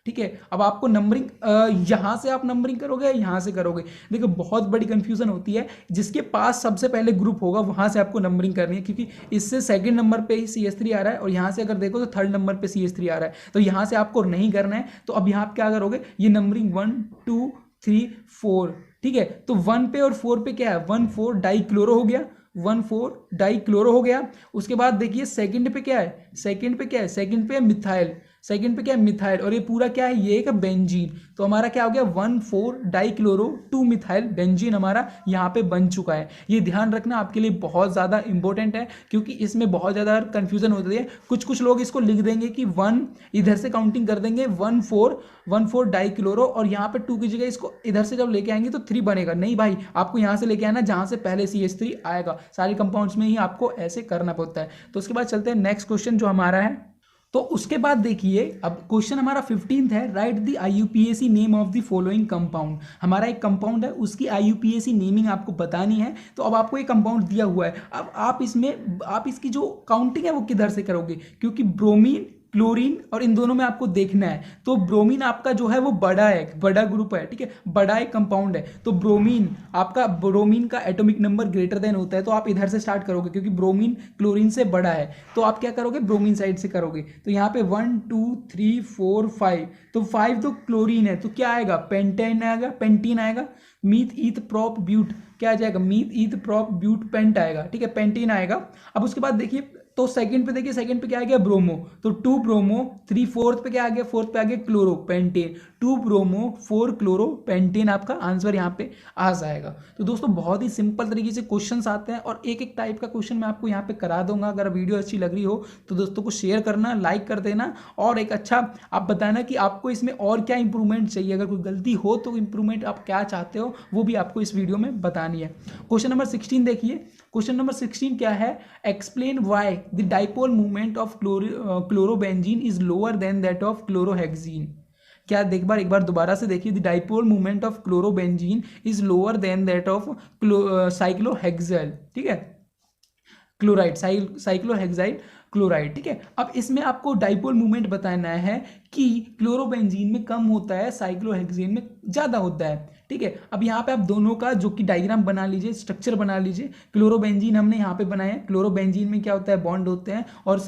ठीक है। अब आपको नंबरिंग यहां से आप नंबरिंग करोगे, यहां से करोगे। देखो बहुत बड़ी कंफ्यूजन होती है, जिसके पास सबसे पहले ग्रुप होगा वहां से आपको नंबरिंग करनी है, क्योंकि इससे सेकंड नंबर पे ही CH3 आ रहा है और यहां से अगर देखो तो थर्ड नंबर पे CH3 आ रहा है, तो यहां से आपको नहीं करना है। तो अब यहां आप क्या करोगे, ये नंबरिंग 1 2 3 4, ठीक है। तो 1 पे और 4 पे क्या है, 1 4 डाई क्लोरो हो गया, 1 4 डाई क्लोरो हो गया। उसके बाद देखिए सेकंड पे क्या है, सेकंड पे क्या है, सेकंड पे मिथाइल, सेकंड पे क्या है, मिथाइल, और ये पूरा क्या है, ये एक बेंजीन। तो हमारा क्या हो गया, 1 4 डाई क्लोरो 2 मिथाइल बेंजीन हमारा यहाँ पे बन चुका है। ये ध्यान रखना आपके लिए बहुत ज़्यादा इंपॉर्टेंट है, क्योंकि इसमें बहुत ज़्यादा कंफ्यूजन होती है। कुछ लोग इसको लिख देंगे कि 1 इधर से काउंटिंग कर देंगे, 1 4 डाई क्लोरो, और यहाँ पे 2 की जगह इसको इधर से जब लेके आएंगे तो 3 बनेगा। नहीं भाई, आपको यहाँ से लेके आना जहाँ से पहले CH3 आएगा, सारे कंपाउंड्स में ही आपको ऐसे करना पड़ता है। तो उसके बाद चलते हैं नेक्स्ट क्वेश्चन जो हमारा है। तो उसके बाद देखिए, अब क्वेश्चन हमारा 15th है, right the IUPAC name of the following compound. हमारा एक कंपाउंड है, उसकी IUPAC नेमिंग आपको बतानी है। तो अब आपको एक कंपाउंड दिया हुआ है, अब आप इसमें आप इसकी जो काउंटिंग है वो किधर से करोगे, क्योंकि ब्रोमीन क्लोरीन और इन दोनों में आपको देखना है। तो ब्रोमीन आपका जो है वो बड़ा है, बड़ा ग्रुप है, ठीक है, बड़ा एक कंपाउंड है। तो ब्रोमीन आपका, ब्रोमीन का एटॉमिक नंबर ग्रेटर देन होता है, तो आप इधर से स्टार्ट करोगे, क्योंकि ब्रोमीन क्लोरीन से बड़ा है। तो आप क्या करोगे, ब्रोमीन साइड से करोगे। तो यहाँ पे 1 2 3 4 5, तो 5 तो क्लोरीन है, तो क्या आएगा, पेंटेन आएगा, पेंटीन आएगा। मीथ ईथ प्रोप ब्यूट क्या आ जाएगा, मीथ ईथ प्रोप ब्यूट पेंट आएगा, ठीक है, पेंटीन आएगा। अब उसके बाद देखिए तो सेकंड पे देखिए, सेकंड पे क्या आ गया ब्रोमो, तो 2 ब्रोमो, 3 फोर्थ पे क्या आ गया, फोर्थ पे आ गया chloro pentane, 2 bromo 4 chloro pentane, आपका आंसर यहाँ पे आ जाएगा। तो दोस्तों बहुत ही सिंपल तरीके से क्वेश्चंस आते हैं और एक एक टाइप का क्वेश्चन मैं आपको यहाँ पे करा दूंगा। अगर वीडियो अच्छी लग रही हो तो दोस्तों को शेयर करना, लाइक कर देना और एक अच्छा आप बताना कि आपको इसमें और क्या इंप्रूवमेंट चाहिए, अगर कोई गलती हो तो इंप्रूवमेंट आप क्या चाहते हो वो भी आपको इस वीडियो में बतानी है। क्वेश्चन नंबर 16 देखिए, क्वेश्चन नंबर 16 क्या है, explain why the dipole movement of chlorobenzene is lower than that of chlorohexene. क्या एक बार दोबारा से देखिए, the dipole movement of chlorobenzene is lower than that of cyclohexyl, ठीक है, क्लोराइड, साइक्लोहेक्साइल क्लोराइड, ठीक है। अब इसमें आपको डाइपोल मूवमेंट बताना है कि क्लोरोबेंजीन में कम होता है, साइक्लोहेक्सेन में ज़्यादा होता है, ठीक है। अब यहाँ पे आप दोनों का जो कि डायग्राम बना लीजिए, स्ट्रक्चर बना लीजिए। क्लोरोबेंजीन हमने यहाँ पे बनाया है, क्लोरोबेंजीन में क्या होता है, बॉन्ड होते हैं, और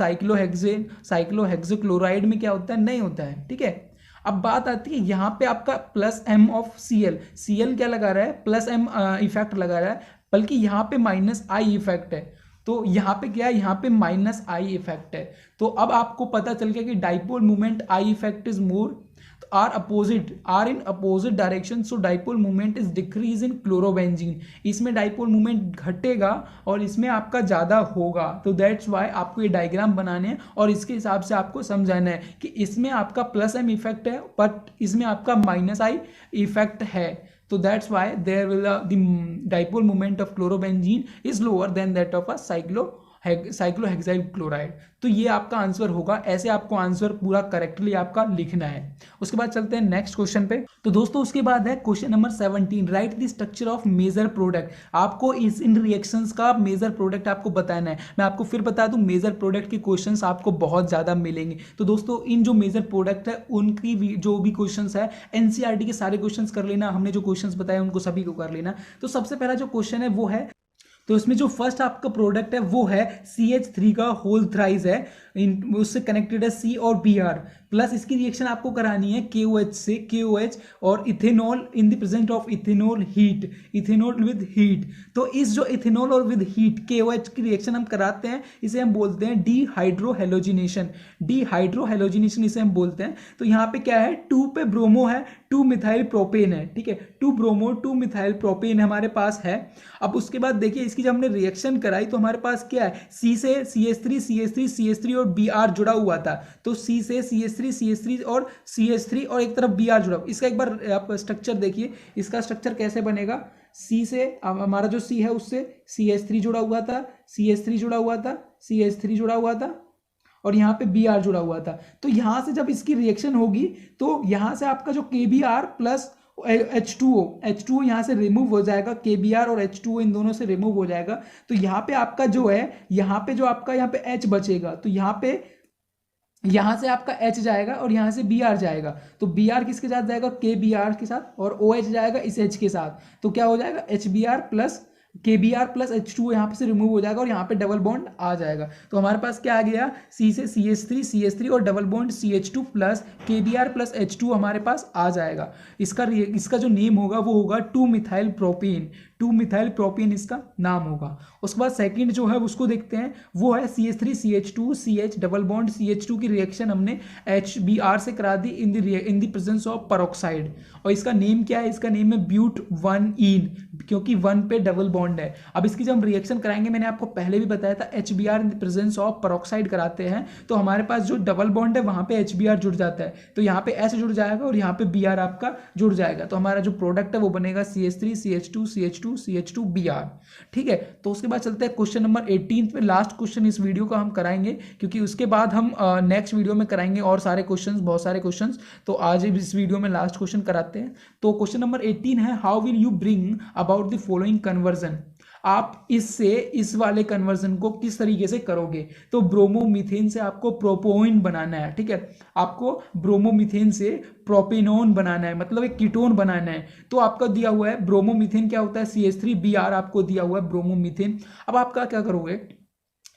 साइक्लोहेक्सोक्लोराइड में क्या होता है, नहीं होता है, ठीक है। अब बात आती है यहाँ पे आपका प्लस एम ऑफ Cl क्या लगा रहा है, प्लस एम इफेक्ट लगा रहा है, बल्कि यहाँ पे माइनस आई इफेक्ट है, तो यहाँ पे क्या है, यहाँ पे माइनस आई इफेक्ट है। तो अब आपको पता चल गया कि dipole movement I effect is more, are in opposite direction, so dipole movement is decrease in chlorobenzene, इसमें डाइपोल मूवमेंट घटेगा और इसमें आपका ज्यादा होगा। तो दैट्स वाई आपको ये डायग्राम बनाने हैं और इसके हिसाब से आपको समझाना है कि इसमें आपका प्लस एम इफेक्ट है बट इसमें आपका माइनस आई इफेक्ट है। So that's why there will the dipole moment of chlorobenzene is lower than that of a cyclohexyl chloride. तो ये आपका आंसर होगा, ऐसे आपको आंसर पूरा करेक्टली आपका लिखना है। उसके बाद चलते हैं नेक्स्ट क्वेश्चन पे। तो दोस्तों उसके बाद है question number 17, write the structure of major product. आपको इन रिएक्शंस का मेजर प्रोडक्ट आपको बताना है। मैं आपको फिर बता दूं, मेजर प्रोडक्ट के क्वेश्चंस आपको बहुत ज्यादा मिलेंगे। तो दोस्तों इन जो मेजर प्रोडक्ट है उनकी जो भी क्वेश्चंस है एनसीईआरटी के सारे क्वेश्चंस कर लेना, हमने जो क्वेश्चंस बताए उनको सभी को कर लेना। तो सबसे पहला जो क्वेश्चन है वो है, तो इसमें जो फर्स्ट आपका प्रोडक्ट है वो है CH3 का होल थ्राइज है, उससे कनेक्टेड है C और Br, प्लस इसकी रिएक्शन आपको करानी है KOH से, KOH और ethanol in the presence of ethanol heat, ethanol with heat. तो इस जो इथेनॉल और विद हीट KOH की रिएक्शन हम कराते हैं, इसे हम बोलते हैं डीहाइड्रोहेलोजिनेशन, डीहाइड्रोहेलोजिनेशन इसे हम बोलते हैं। तो यहाँ पे क्या है, 2 पे ब्रोमो है, 2 मिथाइल प्रोपेन है, ठीक है, 2 ब्रोमो 2 मिथाइल प्रोपेन हमारे पास है। अब उसके बाद देखिए इसकी जब हमने रिएक्शन कराई तो हमारे पास क्या है, C से CH3 और Br जुड़ा हुआ था, तो C से CH3 और CH3 और एक तरफ Br जुड़ा। इसका एक बार आप स्ट्रक्चर देखिए, इसका स्ट्रक्चर कैसे बनेगा, C से हमारा जो C है उससे CH3 जुड़ा हुआ था, CH3 जुड़ा हुआ था, CH3 जुड़ा हुआ था और यहाँ पे Br जुड़ा हुआ था। तो यहाँ से जब इसकी रिएक्शन होगी तो यहाँ से आपका जो KBr प्लस H2O यहाँ से रिमूव हो जाएगा, KBr और H2O इन दोनों से रिमूव हो जाएगा। तो यहाँ पे आपका जो है, यहाँ पे जो आपका यहाँ पे H बचेगा, तो यहाँ से आपका H जाएगा और यहाँ से Br जाएगा। तो Br किसके साथ जाएगा, KBr के साथ, और OH जाएगा इस H के साथ। तो क्या हो जाएगा, HBr plus KBr plus H2O यहाँ पे से रिमूव हो जाएगा और यहाँ पे डबल बॉन्ड आ जाएगा। तो हमारे पास क्या आ गया, C से CH3 और double bond CH2 plus KBr plus H2 हमारे पास आ जाएगा। इसका जो नेम होगा वो होगा 2 मिथाइल प्रोपेन इसका नाम होगा। उसके बाद सेकंड जो है उसको देखते हैं, वो है CH3CH2CH डबल बॉन्ड CH2 की रिएक्शन हमने HBr से करा दी in the presence of peroxide, और इसका नेम क्या है, इसका नेम है ब्यूट-1-ईन, क्योंकि 1 पे डबल बॉन्ड है। अब इसकी जब हम रिएक्शन कराएंगे, मैंने आपको पहले भी बताया था HBr in the presence of peroxide कराते हैं तो हमारे पास जो डबल बॉन्ड है वहां पे HBr जुड़ जाता है, तो यहाँ पे H जुड़ जाएगा और यहाँ पे Br आपका जुड़ जाएगा। तो हमारा जो प्रोडक्ट है वो बनेगा CH3CH2CH2 Br, ठीक है। तो उसके बाद चलते हैं क्वेश्चन नंबर 18 पे, लास्ट क्वेश्चन इस वीडियो का हम कराएंगे क्योंकि उसके बाद हम नेक्स्ट वीडियो में कराएंगे और सारे क्वेश्चंस, बहुत सारे क्वेश्चंस। तो आज इस वीडियो में लास्ट क्वेश्चन कराते हैं। तो क्वेश्चन नंबर 18 है, how will you bring about the following conversion. आप इससे इस वाले कन्वर्जन को किस तरीके से करोगे। तो ब्रोमोमीथेन से आपको प्रोपोइन बनाना है, ठीक है, आपको ब्रोमोमीथेन से प्रोपेनोन बनाना है, मतलब एक कीटोन बनाना है। तो आपका दिया हुआ है ब्रोमोमीथेन क्या होता है, CH3Br आपको दिया हुआ है ब्रोमोमीथेन। अब आपका क्या करोगे,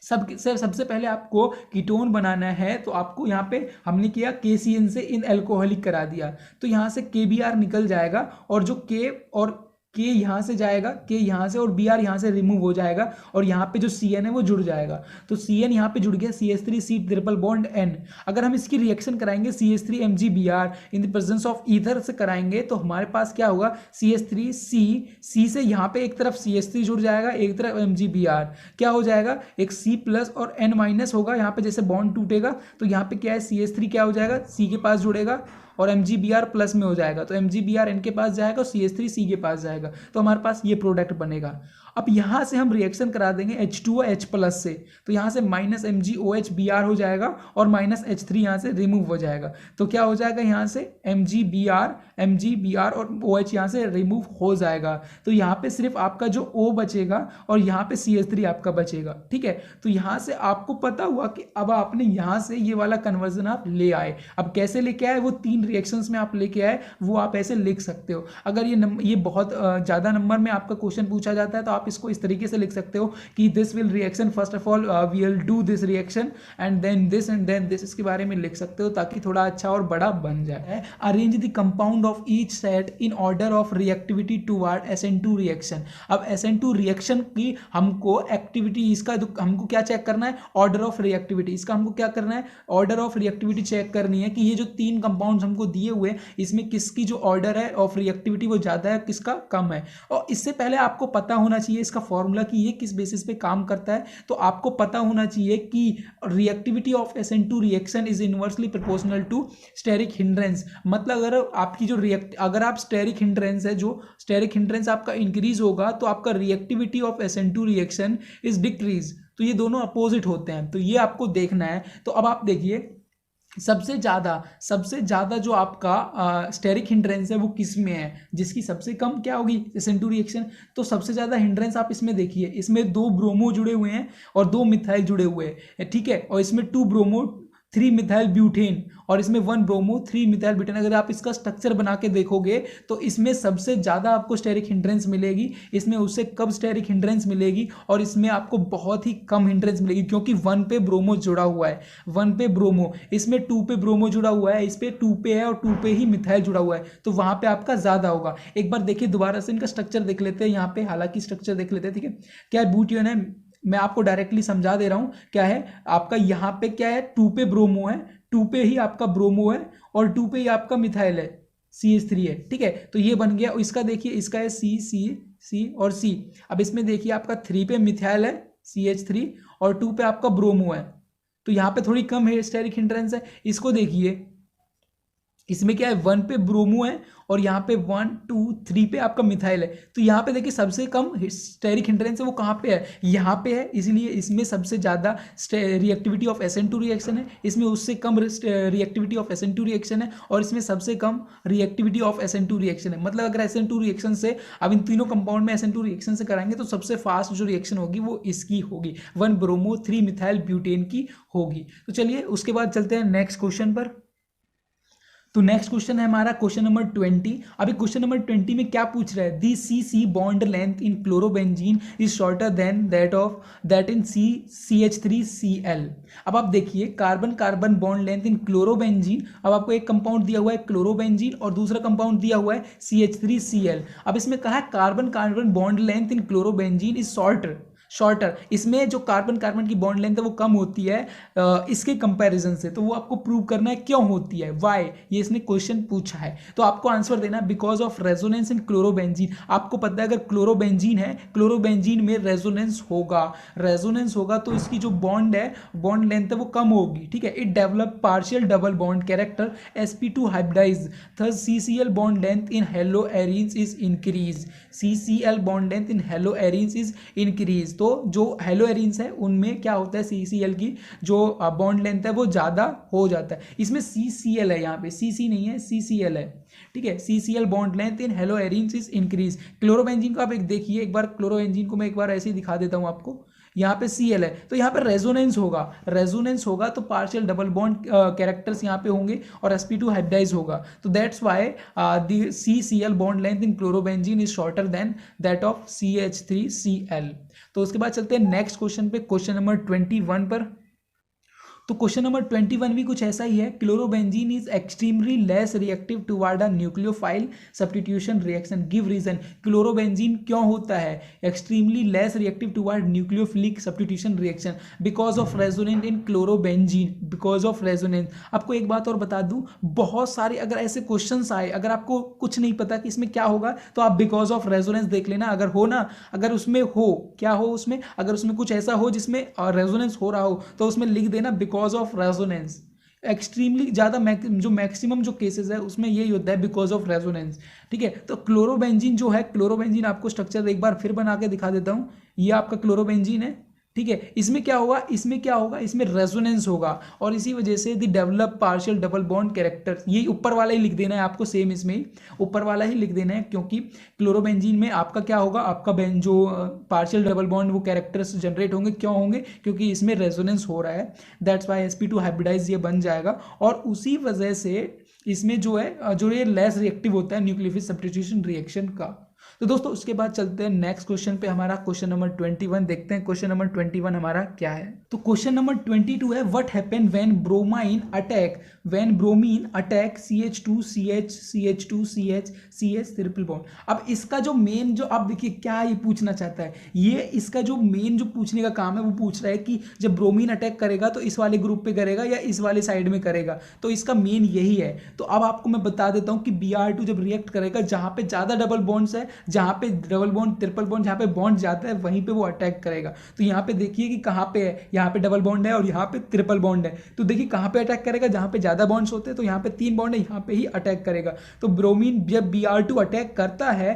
सबसे पहले आपको कीटोन बनाना है, तो आपको यहाँ पे हमने किया KCN से इन एल्कोहलिक करा दिया, तो यहाँ से KBr निकल जाएगा और जो K और के यहाँ से जाएगा, के यहाँ से, और Br यहाँ से रिमूव हो जाएगा और यहाँ पे जो Cn है वो जुड़ जाएगा। तो Cn यहाँ पे जुड़ गया, CH3C ट्रिपल बॉन्ड N। अगर हम इसकी रिएक्शन कराएंगे CH3MgBr in the presence of ether से कराएंगे तो हमारे पास क्या होगा, CH3C, C से यहाँ पे एक तरफ CH3 जुड़ जाएगा, एक तरफ MgBr, क्या हो जाएगा, एक C प्लस और N माइनस होगा। यहाँ पे जैसे बॉन्ड टूटेगा तो यहाँ पे क्या है, CH3 क्या हो जाएगा, C के पास जुड़ेगा और MgBr प्लस में हो जाएगा, तो MgBr N के पास जाएगा और CH3 C के पास जाएगा, तो हमारे पास ये प्रोडक्ट बनेगा। अब यहाँ से हम रिएक्शन करा देंगे H2O H प्लस से, तो यहाँ से माइनस MgOH Br हो जाएगा और माइनस H3 यहाँ से रिमूव हो जाएगा, तो क्या हो जाएगा, यहाँ से MgBr और OH यहाँ से रिमूव हो जाएगा। तो यहाँ पे सिर्फ आपका जो O बचेगा और यहाँ पे CH3 आपका बचेगा। ठीक है, तो यहाँ से आपको पता हुआ कि अब आपने यहाँ से ये वाला कन्वर्जन आप ले आए। अब कैसे लेके आए, वो 3 रिएक्शंस में आप लेके आए, वो आप ऐसे लिख सकते हो। अगर ये बहुत ज़्यादा नंबर में आपका क्वेश्चन पूछा जाता है तो आप इसको इस तरीके से लिख सकते हो कि this will reaction, first of all we will do this reaction and then this, इसके बारे में लिख सकते हो ताकि थोड़ा अच्छा और बड़ा बन जाए। Arrange the compound of each set in order of reactivity toward SN2 reaction. अब SN2 रिएक्शन की हमको एक्टिविटी, इसका हमको क्या चेक करना है, ऑर्डर ऑफ रिएक्टिविटी। इसका हमको क्या करना है, ऑर्डर ऑफ रिएक्टिविटी चेक करनी है कि ये जो 3 कंपाउंड्स हमको दिए हुए इसमें किसकी जो ऑर्डर है ऑफ रिएक्टिविटी वो ज़्यादा है, किसका कम है। और इससे पहले आपको पता होना चाहिए इसका फॉर्मूला कि ये किस बेसिस पे काम करता है। तो आपको पता होना चाहिए कि reactivity of SN2 reaction is inversely proportional to steric hindrance. मतलब अगर आपकी जो अगर आप स्टेरिक हिंड्रेंस है, जो स्टेरिक हिंड्रेंस आपका इंक्रीज होगा तो आपका reactivity of SN2 reaction is decrease. तो ये दोनों अपोजिट होते हैं, तो ये आपको देखना है। तो अब आप देखिए सबसे ज़्यादा जो आपका स्टेरिक हिंड्रेंस है वो किस में है, जिसकी सबसे कम क्या होगी, SN2 रिएक्शन। तो सबसे ज़्यादा हिंड्रेंस आप इसमें देखिए, इसमें 2 ब्रोमो जुड़े हुए हैं और 2 मिथाइल जुड़े हुए हैं। ठीक है, और इसमें 2 ब्रोमो 3 मिथाइल ब्यूटेन और इसमें 1 ब्रोमो 3 मिथाइल ब्यूटेन। अगर आप इसका स्ट्रक्चर बना के देखोगे तो इसमें सबसे ज़्यादा आपको स्टेरिक हिंड्रेंस मिलेगी, इसमें उससे कम स्टेरिक हिंड्रेंस मिलेगी और इसमें आपको बहुत ही कम हिंड्रेंस मिलेगी, क्योंकि 1 पे ब्रोमो जुड़ा हुआ है, 1 पे ब्रोमो, इसमें 2 पे ब्रोमो जुड़ा हुआ है, इस पे 2 पे है और 2 पे ही मिथाइल जुड़ा हुआ है, तो वहाँ पे आपका ज़्यादा होगा। एक बार देखिए दोबारा से इनका स्ट्रक्चर देख लेते हैं, यहाँ पे हालांकि स्ट्रक्चर देख लेते हैं। ठीक है, क्या ब्यूटेन है, मैं आपको डायरेक्टली समझा दे रहा हूँ। क्या है आपका यहाँ पे, क्या है 2 पे ब्रोमो है, 2 पे ही आपका ब्रोमो है और 2 पे ही आपका मिथाइल है, CH3 है। ठीक है, तो ये बन गया। इसका देखिए, इसका है C और C। अब इसमें देखिए आपका 3 पे मिथाइल है CH3 और 2 पे आपका ब्रोमो है, तो यहाँ पे थोड़ी कम है स्टेरिक हिंड्रेंस है। इसको देखिए, इसमें क्या है 1 पे ब्रोमो है और यहाँ पे 1 2 3 पे आपका मिथाइल है। तो यहाँ पे देखिए सबसे कम स्टेरिक हिंड्रेंस है वो कहाँ पे है, यहाँ पे है, इसलिए इसमें सबसे ज़्यादा रिएक्टिविटी ऑफ SN2 रिएक्शन है, इसमें उससे कम रिएक्टिविटी ऑफ SN2 रिएक्शन है और इसमें सबसे कम रिएक्टिविटी ऑफ SN2 रिएक्शन है। मतलब अगर SN2 रिएक्शन से, अब इन तीनों कंपाउंड में SN2 रिएक्शन से कराएंगे तो सबसे फास्ट जो रिएक्शन होगी वो इसकी होगी, 1 ब्रोमो 3 मिथाइल ब्यूटेन की होगी। तो चलिए उसके बाद चलते हैं नेक्स्ट क्वेश्चन पर। तो नेक्स्ट क्वेश्चन है हमारा क्वेश्चन नंबर 20। अभी क्वेश्चन नंबर 20 में क्या पूछ रहा है, दी CC bond length in chlorobenzene is shorter than that in CH3Cl। अब आप देखिए कार्बन कार्बन बॉन्ड लेंथ इन क्लोरोबेंजीन। अब आपको एक कंपाउंड दिया हुआ है क्लोरोबेंजीन और दूसरा कंपाउंड दिया हुआ है CH3Cl। अब इसमें कहा है carbon carbon bond length in chlorobenzene is shorter, इसमें जो कार्बन कार्बन की बॉन्ड लेंथ है वो कम होती है इसके कंपैरिजन से। तो वो आपको प्रूव करना है क्यों होती है, वाई, ये इसने क्वेश्चन पूछा है। तो आपको आंसर देना है because of resonance in chlorobenzene. आपको पता है अगर क्लोरोबेंजीन है, क्लोरोबेंजीन में रेजोनेंस होगा तो इसकी जो बॉन्ड है, बॉन्ड लेंथ है वो कम होगी। ठीक है, it develop partial double bond character sp2 hybridise, thus CCl bond length in halo arenes is increase. CCl bond length in halo arenes is increase. तो जो हेलो एरीन्स है उनमें क्या होता है, CCl की जो बॉन्ड लेंथ है वो ज़्यादा हो जाता है। इसमें CCl है, यहाँ पे CC नहीं है, CCl है। ठीक है, CCl bond length in halo arenes is increase. Chlorobenzene को आप एक देखिए, एक बार क्लोरोबेंजीन को मैं एक बार ऐसे ही दिखा देता हूँ आपको। यहाँ पे Cl है तो यहाँ पे रेजोनेंस होगा तो पार्शियल डबल बॉन्ड कैरेक्टर्स यहाँ पे होंगे और sp2 हाइब्रिडाइज होगा। तो that's why the CCl bond length in chlorobenzene is shorter than that of CH3Cl। तो उसके बाद चलते हैं नेक्स्ट क्वेश्चन पे, क्वेश्चन नंबर 21 पर। तो क्वेश्चन नंबर 21 भी कुछ ऐसा ही है, chlorobenzene is extremely less reactive toward a nucleophile substitution reaction, give reason. Chlorobenzene क्यों होता है extremely less reactive toward nucleophilic substitution reaction? Because of resonance in chlorobenzene, because of resonance. आपको एक बात और बता दूं, बहुत सारे अगर ऐसे क्वेश्चंस आए, अगर आपको कुछ नहीं पता कि इसमें क्या होगा, तो आप बिकॉज ऑफ रेजोनेंस देख लेना। अगर हो ना, अगर उसमें हो, क्या हो उसमें, अगर उसमें कुछ ऐसा हो जिसमें रेजोनेंस हो रहा हो, तो उसमें लिख देना बिकॉज ऑफ रेजोनेंस। एक्सट्रीमली ज़्यादा जो मैक्सिमम जो केसेस है उसमें यही होता है बिकॉज ऑफ रेजोनेंस। ठीक है, तो क्लोरोबेंजीन जो है, क्लोरोबेंजीन आपको स्ट्रक्चर एक बार फिर बना के दिखा देता हूँ। ये आपका क्लोरोबेंजीन है। ठीक है, इसमें क्या होगा, इसमें रेजोनेंस होगा, और इसी वजह से the develop partial double bond character, ये ऊपर वाला ही लिख देना है आपको, सेम इसमें ही ऊपर वाला ही लिख देना है, क्योंकि क्लोरोबेंजीन में आपका क्या होगा, आपका जो पार्शियल डबल बॉन्ड वो कैरेक्टर्स जनरेट होंगे। क्यों होंगे? क्योंकि इसमें रेजोनेंस हो रहा है, दैट्स वाई sp2 हाइब्रिडाइज ये बन जाएगा। और उसी वजह से इसमें जो है, जो ये लेस रिएक्टिव होता है न्यूक्लियोफिलिक सब्स्टिट्यूशन रिएक्शन का। तो दोस्तों उसके बाद चलते हैं नेक्स्ट क्वेश्चन पे, हमारा क्वेश्चन नंबर 21 देखते हैं। क्वेश्चन नंबर 21 हमारा क्या है? तो क्वेश्चन नंबर 22 है, what happen when bromine attack CH2CH triple bond. अब इसका जो मेन, जो आप देखिए क्या ये पूछना चाहता है, ये इसका जो मेन जो पूछने का काम है वो पूछ रहा है कि जब ब्रोमीन अटैक करेगा तो इस वाले ग्रुप पे करेगा या इस वाले साइड में करेगा, तो इसका मेन यही है। तो अब आपको मैं बता देता हूं कि Br2 जब रिएक्ट करेगा, जहां पे ज्यादा डबल बॉन्ड्स है, जहां पे डबल बॉन्ड ट्रिपल बॉन्ड, जहां पे बॉन्ड जाता है वहीं पे वो अटैक करेगा। तो यहाँ पे देखिए कि कहां पे है, यहाँ पे डबल बॉन्ड है और यहाँ पे ट्रिपल बॉन्ड है। तो देखिए कहां पे अटैक करेगा, जहां पे ज्यादा बॉन्ड्स होते हैं, तो यहाँ पे 3 बॉन्ड है, यहाँ पे ही अटैक करेगा। तो ब्रोमीन जब Br2 अटैक करता है,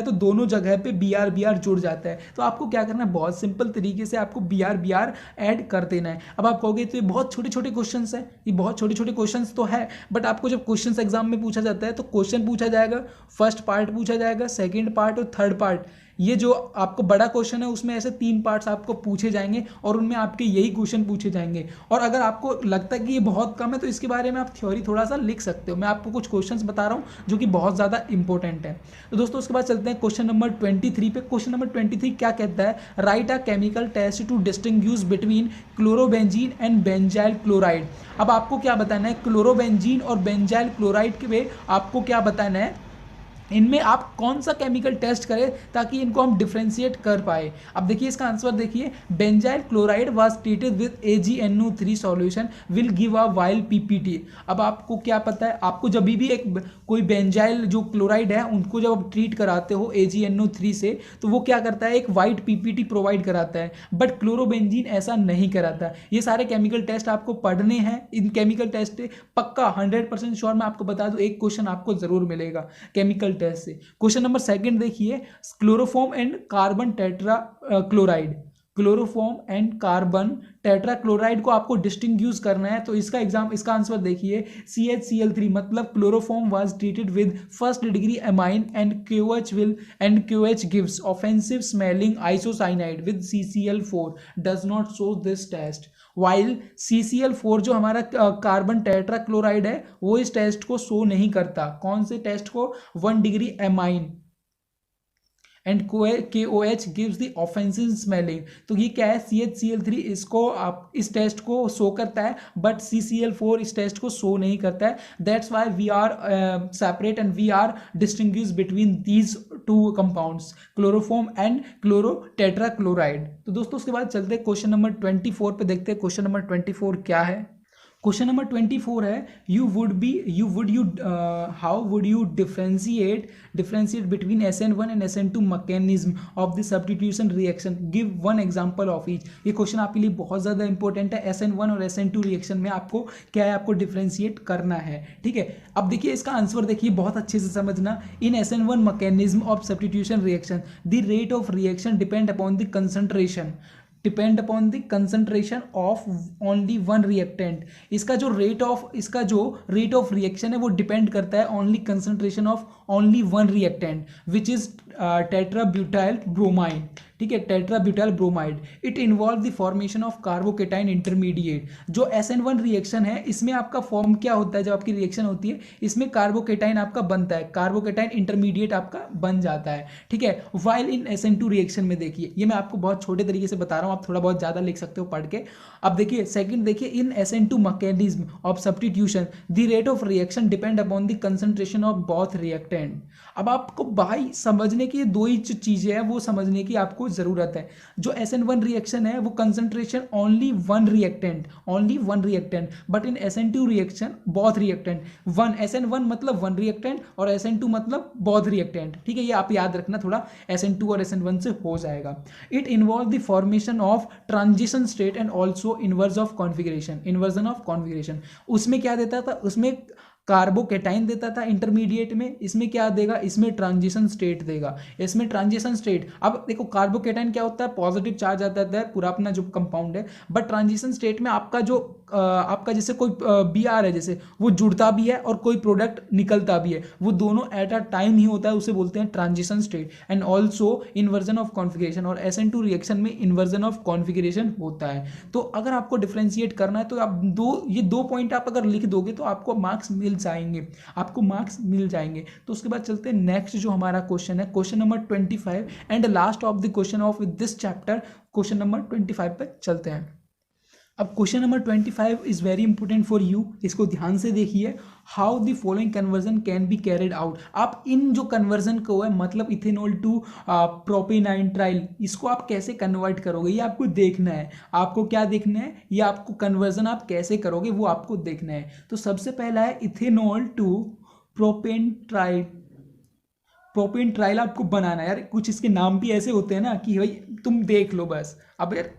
तो दोनों जगह पे Br जुड़ जाता है। तो आपको क्या करना है, बहुत सिंपल तरीके से आपको Br ऐड कर देना है। अब आप कहोगे तो ये बहुत छोटे छोटे क्वेश्चन है, ये बहुत छोटे छोटे क्वेश्चन तो है, बट आपको जब क्वेश्चन एग्जाम में पूछा जाता है तो क्वेश्चन पूछा जाएगा, फर्स्ट पार्ट पूछा जाएगा, सेकंड पार्ट और थर्ड पार्ट। ये जो आपको बड़ा क्वेश्चन है उसमें ऐसे 3 पार्ट्स आपको पूछे जाएंगे और उनमें आपके यही क्वेश्चन पूछे जाएंगे। और अगर आपको लगता है कि ये बहुत कम है तो इसके बारे में आप थ्योरी थोड़ा सा लिख सकते हो। मैं आपको कुछ क्वेश्चंस बता रहा हूँ जो कि बहुत ज़्यादा इंपॉर्टेंट है। तो दोस्तों उसके बाद चलते हैं क्वेश्चन नंबर 23 पे। क्वेश्चन नंबर 23 क्या कहता है, write a chemical test to distinguish between chlorobenzene and benzyl chloride. अब आपको क्या बताना है, क्लोरोबेंजीन और बेंजाइल क्लोराइड के में आपको क्या बताना है, इनमें आप कौन सा केमिकल टेस्ट करें ताकि इनको हम डिफ्रेंशिएट कर पाए। अब देखिए इसका आंसर देखिए, benzyl chloride was treated with AgNO3 solution will give a wild PPT। अब आपको क्या पता है, आपको जब भी एक कोई बेंजाइल जो क्लोराइड है उनको जब आप ट्रीट कराते हो AgNO3 से, तो वो क्या करता है, एक वाइट PPT प्रोवाइड कराता है, बट क्लोरोबेंजीन ऐसा नहीं कराता। ये सारे केमिकल टेस्ट आपको पढ़ने हैं, इन केमिकल टेस्ट पक्का 100% श्योर मैं आपको बता दूं, एक क्वेश्चन आपको जरूर मिलेगा केमिकल टेस्ट से। क्वेश्चन नंबर 2 देखिए, chloroform and carbon tetra chloride, chloroform and carbon tetra chloride को आपको डिस्टिंग्विश करना है। तो इसका आंसर देखिए, CHCl3 मतलब chloroform was treated with first degree amine and QH gives offensive smelling isocyanide with CCl4 does not show this test. While CCl4 जो हमारा कार्बन टेट्रा क्लोराइड है वो इस टेस्ट को शो नहीं करता। कौन से टेस्ट को, 1 degree amine and KOH gives the offensive smelling. तो ये क्या है, CHCl3 इसको आप इस टेस्ट को शो करता है, बट CCl4 इस टेस्ट को शो नहीं करता है। That's why we are separate and we are distinguish between these 2 compounds, chloroform and chlorotetra chloride. तो दोस्तों उसके बाद चलते हैं क्वेश्चन नंबर 24 पे, देखते हैं क्वेश्चन नंबर 24 क्या है। क्वेश्चन नंबर 24 है, how would you differentiate between SN1 and SN2 mechanism of the substitution reaction, give 1 example of each. ये क्वेश्चन आपके लिए बहुत ज़्यादा इंपॉर्टेंट है। SN1 और SN2 रिएक्शन में आपको क्या है, आपको डिफरेंशिएट करना है। ठीक है, अब देखिए इसका आंसर देखिए, बहुत अच्छे से समझना। इन SN1 mechanism of substitution reaction the rate of reaction depend upon the concentration of only 1 reactant. इसका जो रेट ऑफ रिएक्शन है वो डिपेंड करता है only concentration of only 1 reactant which is tetrabutyl bromide, ठीक है, tetrabutyl bromide. It involve the formation of carbocation intermediate. जो SN1 रिएक्शन है इसमें आपका फॉर्म क्या होता है, जब आपकी रिएक्शन होती है इसमें कार्बोकेटाइन आपका बनता है, कार्बोकेटाइन इंटरमीडिएट आपका बन जाता है, ठीक है। वाइल इन SN2 रिएक्शन में देखिए, ये मैं आपको बहुत छोटे तरीके से बता रहा हूँ, आप थोड़ा बहुत ज़्यादा लिख सकते हो पढ़ के। अब देखिए सेकंड देखिए, इन SN2 mechanism of substitution the rate of reaction depend upon the concentration of both reactant. अब आपको भाई समझने की दो ही चीजें हैं वो समझने की आपको जरूरत है। जो SN1 रिएक्शन है वो concentration only one reactant, but in SN2 reaction both reactant. One SN1 मतलब वन रिएक्टेंट और SN2 मतलब बोथ रिएक्टेंट, ठीक है, ये आप याद रखना थोड़ा, SN2 और SN1 से हो जाएगा। It involve the formation of transition state and also inversion of configuration. उसमें क्या देता था, उसमें कार्बोकेटाइन देता था इंटरमीडिएट में, इसमें क्या देगा, इसमें ट्रांजिशन स्टेट देगा, इसमें ट्रांजिशन स्टेट। अब देखो कार्बोकेटाइन क्या होता है, पॉजिटिव चार्ज आता है पूरा अपना जो कंपाउंड है, बट ट्रांजिशन स्टेट में आपका जो आपका जैसे कोई Br है जैसे वो जुड़ता भी है और कोई प्रोडक्ट निकलता भी है, वो दोनों एट अ टाइम ही होता है, उसे बोलते हैं transition state. And also inversion of configuration, और SN2 रिएक्शन में इन्वर्जन ऑफ कॉन्फिगरेशन होता है। तो अगर आपको डिफ्रेंशिएट करना है तो आप ये दो पॉइंट आप अगर लिख दोगे तो आपको मार्क्स मिल जाएंगे। तो उसके बाद चलते हैं नेक्स्ट जो हमारा क्वेश्चन है, question number 25 and last of the question of this chapter, question number 25 पे चलते हैं। अब question number 25 is very important for you, इसको ध्यान से देखिए। How the following conversion can be carried out. आप इन जो कन्वर्जन को है मतलब इथेनॉल टू प्रोपेनाइट्राइल, इसको आप कैसे कन्वर्ट करोगे ये आपको देखना है। आपको क्या देखना है, ये आपको कन्वर्जन आप कैसे करोगे वो आपको देखना है। तो सबसे पहला है इथेनॉल टू प्रोपेन ट्राइल आपको बनाना है। यार कुछ इसके नाम भी ऐसे होते हैं ना कि भाई तुम देख लो बस, अब यार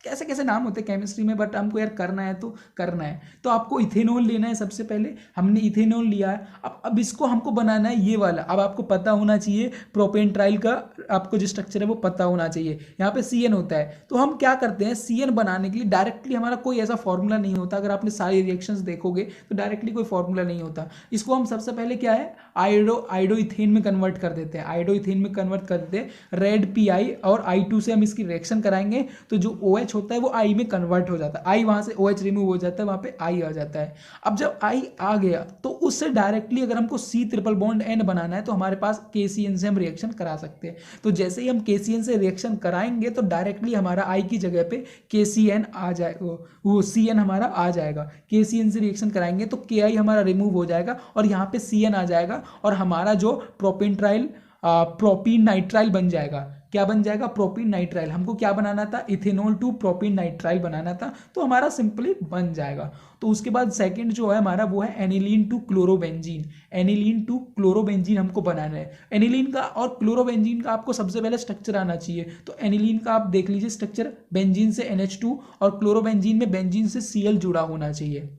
कैसे कैसे नाम होते हैं केमिस्ट्री में, बट हमको यार करना है तो करना है। तो आपको इथेनॉल लेना है, सबसे पहले हमने इथेनॉल लिया है। अब इसको हमको बनाना है ये वाला। अब आपको पता होना चाहिए प्रोपेन ट्राइल का, आपको जो स्ट्रक्चर है वो पता होना चाहिए। यहाँ पे CN होता है, तो हम क्या करते हैं CN बनाने के लिए डायरेक्टली हमारा कोई ऐसा फॉर्मूला नहीं होता। अगर आपने सारी रिएक्शंस देखोगे तो डायरेक्टली कोई फॉर्मूला नहीं होता। इसको हम सबसे पहले क्या है आइडो इथेन में कन्वर्ट कर देते हैं, रेड PI और I2 से हम इसकी रिएक्शन कराएंगे तो जो OH होता है वो I में कन्वर्ट हो जाता है, I वहां से OH रिमूव हो जाता है, वहां पे I आ जाता है। अब जब I आ गया तो उससे डायरेक्टली अगर हमको C ट्रिपल बॉन्ड N बनाना है तो हमारे पास KCN से हम रिएक्शन करा सकते हैं। तो जैसे ही हम KCN से रिएक्शन कराएंगे तो डायरेक्टली हमारा I की जगह पे KCN आ जाएगा, वो CN हमारा आ जाएगा। KCN से रिएक्शन कराएंगे तो KI हमारा रिमूव हो जाएगा और यहाँ पे CN आ जाएगा और हमारा जो प्रोपीन नाइट्राइल बन जाएगा। क्या बन जाएगा, प्रोपीन नाइट्राइल। हमको क्या बनाना था, इथेनॉल टू प्रोपीन नाइट्राइल बनाना था, तो हमारा सिंपली बन जाएगा। तो उसके बाद सेकंड जो है हमारा वो है एनिलीन टू क्लोरोबेंजीन हमको बनाना है। एनिलीन का और क्लोरोबेंजीन का आपको सबसे पहले स्ट्रक्चर आना चाहिए। तो एनिलीन का आप देख लीजिए स्ट्रक्चर, बेंजीन से NH2 और क्लोरोबेंजीन में बेंजीन से Cl जुड़ा होना चाहिए।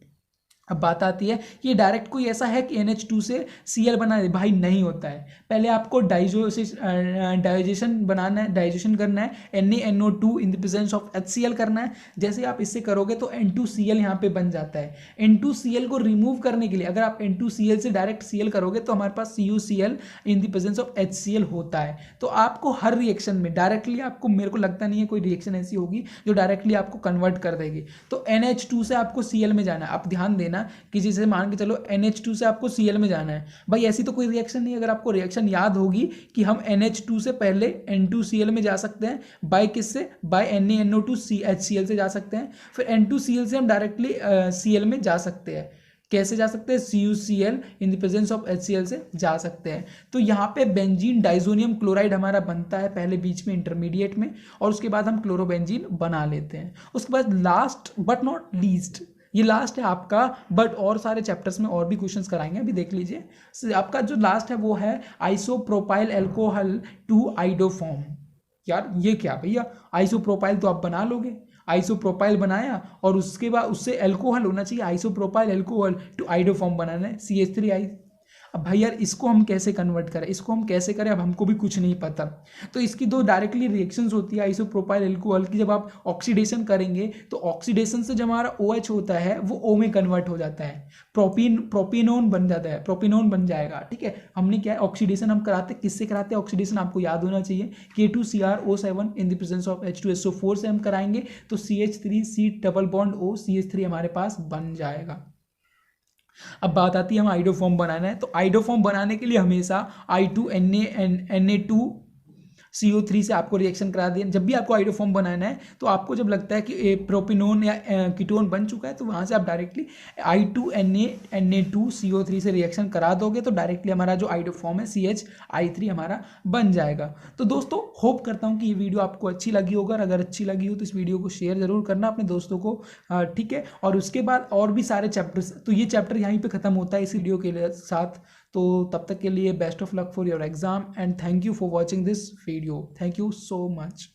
अब बात आती है कि डायरेक्ट कोई ऐसा है कि NH2 से Cl बना दे, भाई नहीं होता है। पहले आपको डाइजेशन करना है, NaNO2 in the presence of HCl करना है। जैसे आप इससे करोगे तो N2Cl यहाँ पे बन जाता है। N2Cl को रिमूव करने के लिए अगर आप N2Cl से डायरेक्ट Cl करोगे तो हमारे पास CuCl in the presence of HCl होता है। तो आपको हर रिएक्शन में डायरेक्टली आपको, मेरे को लगता नहीं है कोई रिएक्शन ऐसी होगी जो डायरेक्टली आपको कन्वर्ट कर देगी। तो NH2 से आपको Cl में जाना है। आप ध्यान देना कि जैसे मान के चलो NH2 से आपको Cl में जाना है, भाई ऐसी तो कोई रिएक्शन नहीं। अगर आपको रिएक्शन याद होगी कि हम NH2 से पहले N2Cl में जा सकते हैं, बाय किससे, बाय NaNO2 HCl से जा सकते हैं, फिर N2Cl से हम डायरेक्टली Cl में जा सकते हैं। कैसे जा सकते हैं, CuCl in the presence of HCl से जा सकते हैं। तो यहाँ पे बेंजीन डाइजोनियम क्लोराइड हमारा बनता है पहले बीच में इंटरमीडिएट में, और उसके बाद हम क्लोरोबेंजीन बना लेते हैं। उसके बाद लास्ट बट नॉट लीस्ट, ये लास्ट है आपका, बट और सारे चैप्टर्स में और भी क्वेश्चंस कराएंगे, अभी देख लीजिए। आपका जो लास्ट है वो है आइसोप्रोपाइल एल्कोहल टू आइडोफॉर्म। यार ये क्या भैया, आइसोप्रोपाइल तो आप बना लोगे, आइसोप्रोपाइल बनाया और उसके बाद उससे एल्कोहल होना चाहिए, आइसोप्रोपाइल एल्कोहल टू आइडोफॉर्म बनाना है CH3I। अब भाई यार इसको हम कैसे कन्वर्ट करें, इसको हम कैसे करें, अब हमको भी कुछ नहीं पता। तो इसकी दो डायरेक्टली रिएक्शंस होती है आइसोप्रोपाइल अल्कोहल की। जब आप ऑक्सीडेशन करेंगे तो ऑक्सीडेशन से जो हमारा OH होता है वो O में कन्वर्ट हो जाता है, प्रोपिनोन बन जाता है, प्रोपिनोन बन जाएगा। ठीक है, हमने क्या है ऑक्सीडेशन हम कराते, किससे कराते हैं ऑक्सीडेशन, आपको याद होना चाहिए K2CrO7 in the presence of H2SO4 से हम कराएंगे, तो CH3C double bond O CH3 हमारे पास बन जाएगा। अब बात आती है हम आइडोफॉर्म बनाना है, तो आइडोफॉर्म बनाने के लिए हमेशा I2Na CO3 से आपको रिएक्शन करा दिया। जब भी आपको आइडोफॉर्म बनाना है तो आपको जब लगता है कि प्रोपिनोन या कीटोन बन चुका है तो वहाँ से आप डायरेक्टली I2Na2CO3 से रिएक्शन करा दोगे तो डायरेक्टली हमारा जो आइडोफॉर्म है CH3 हमारा बन जाएगा। तो दोस्तों होप करता हूँ कि ये वीडियो आपको अच्छी लगी होगा, अगर अच्छी लगी हो तो इस वीडियो को शेयर जरूर करना अपने दोस्तों को। ठीक है, और उसके बाद और भी सारे चैप्टर्स, तो ये चैप्टर यहीं पे खत्म होता है इस वीडियो के साथ। तो तब तक के लिए best of luck for your exam and thank you for watching this video. Thank you so much.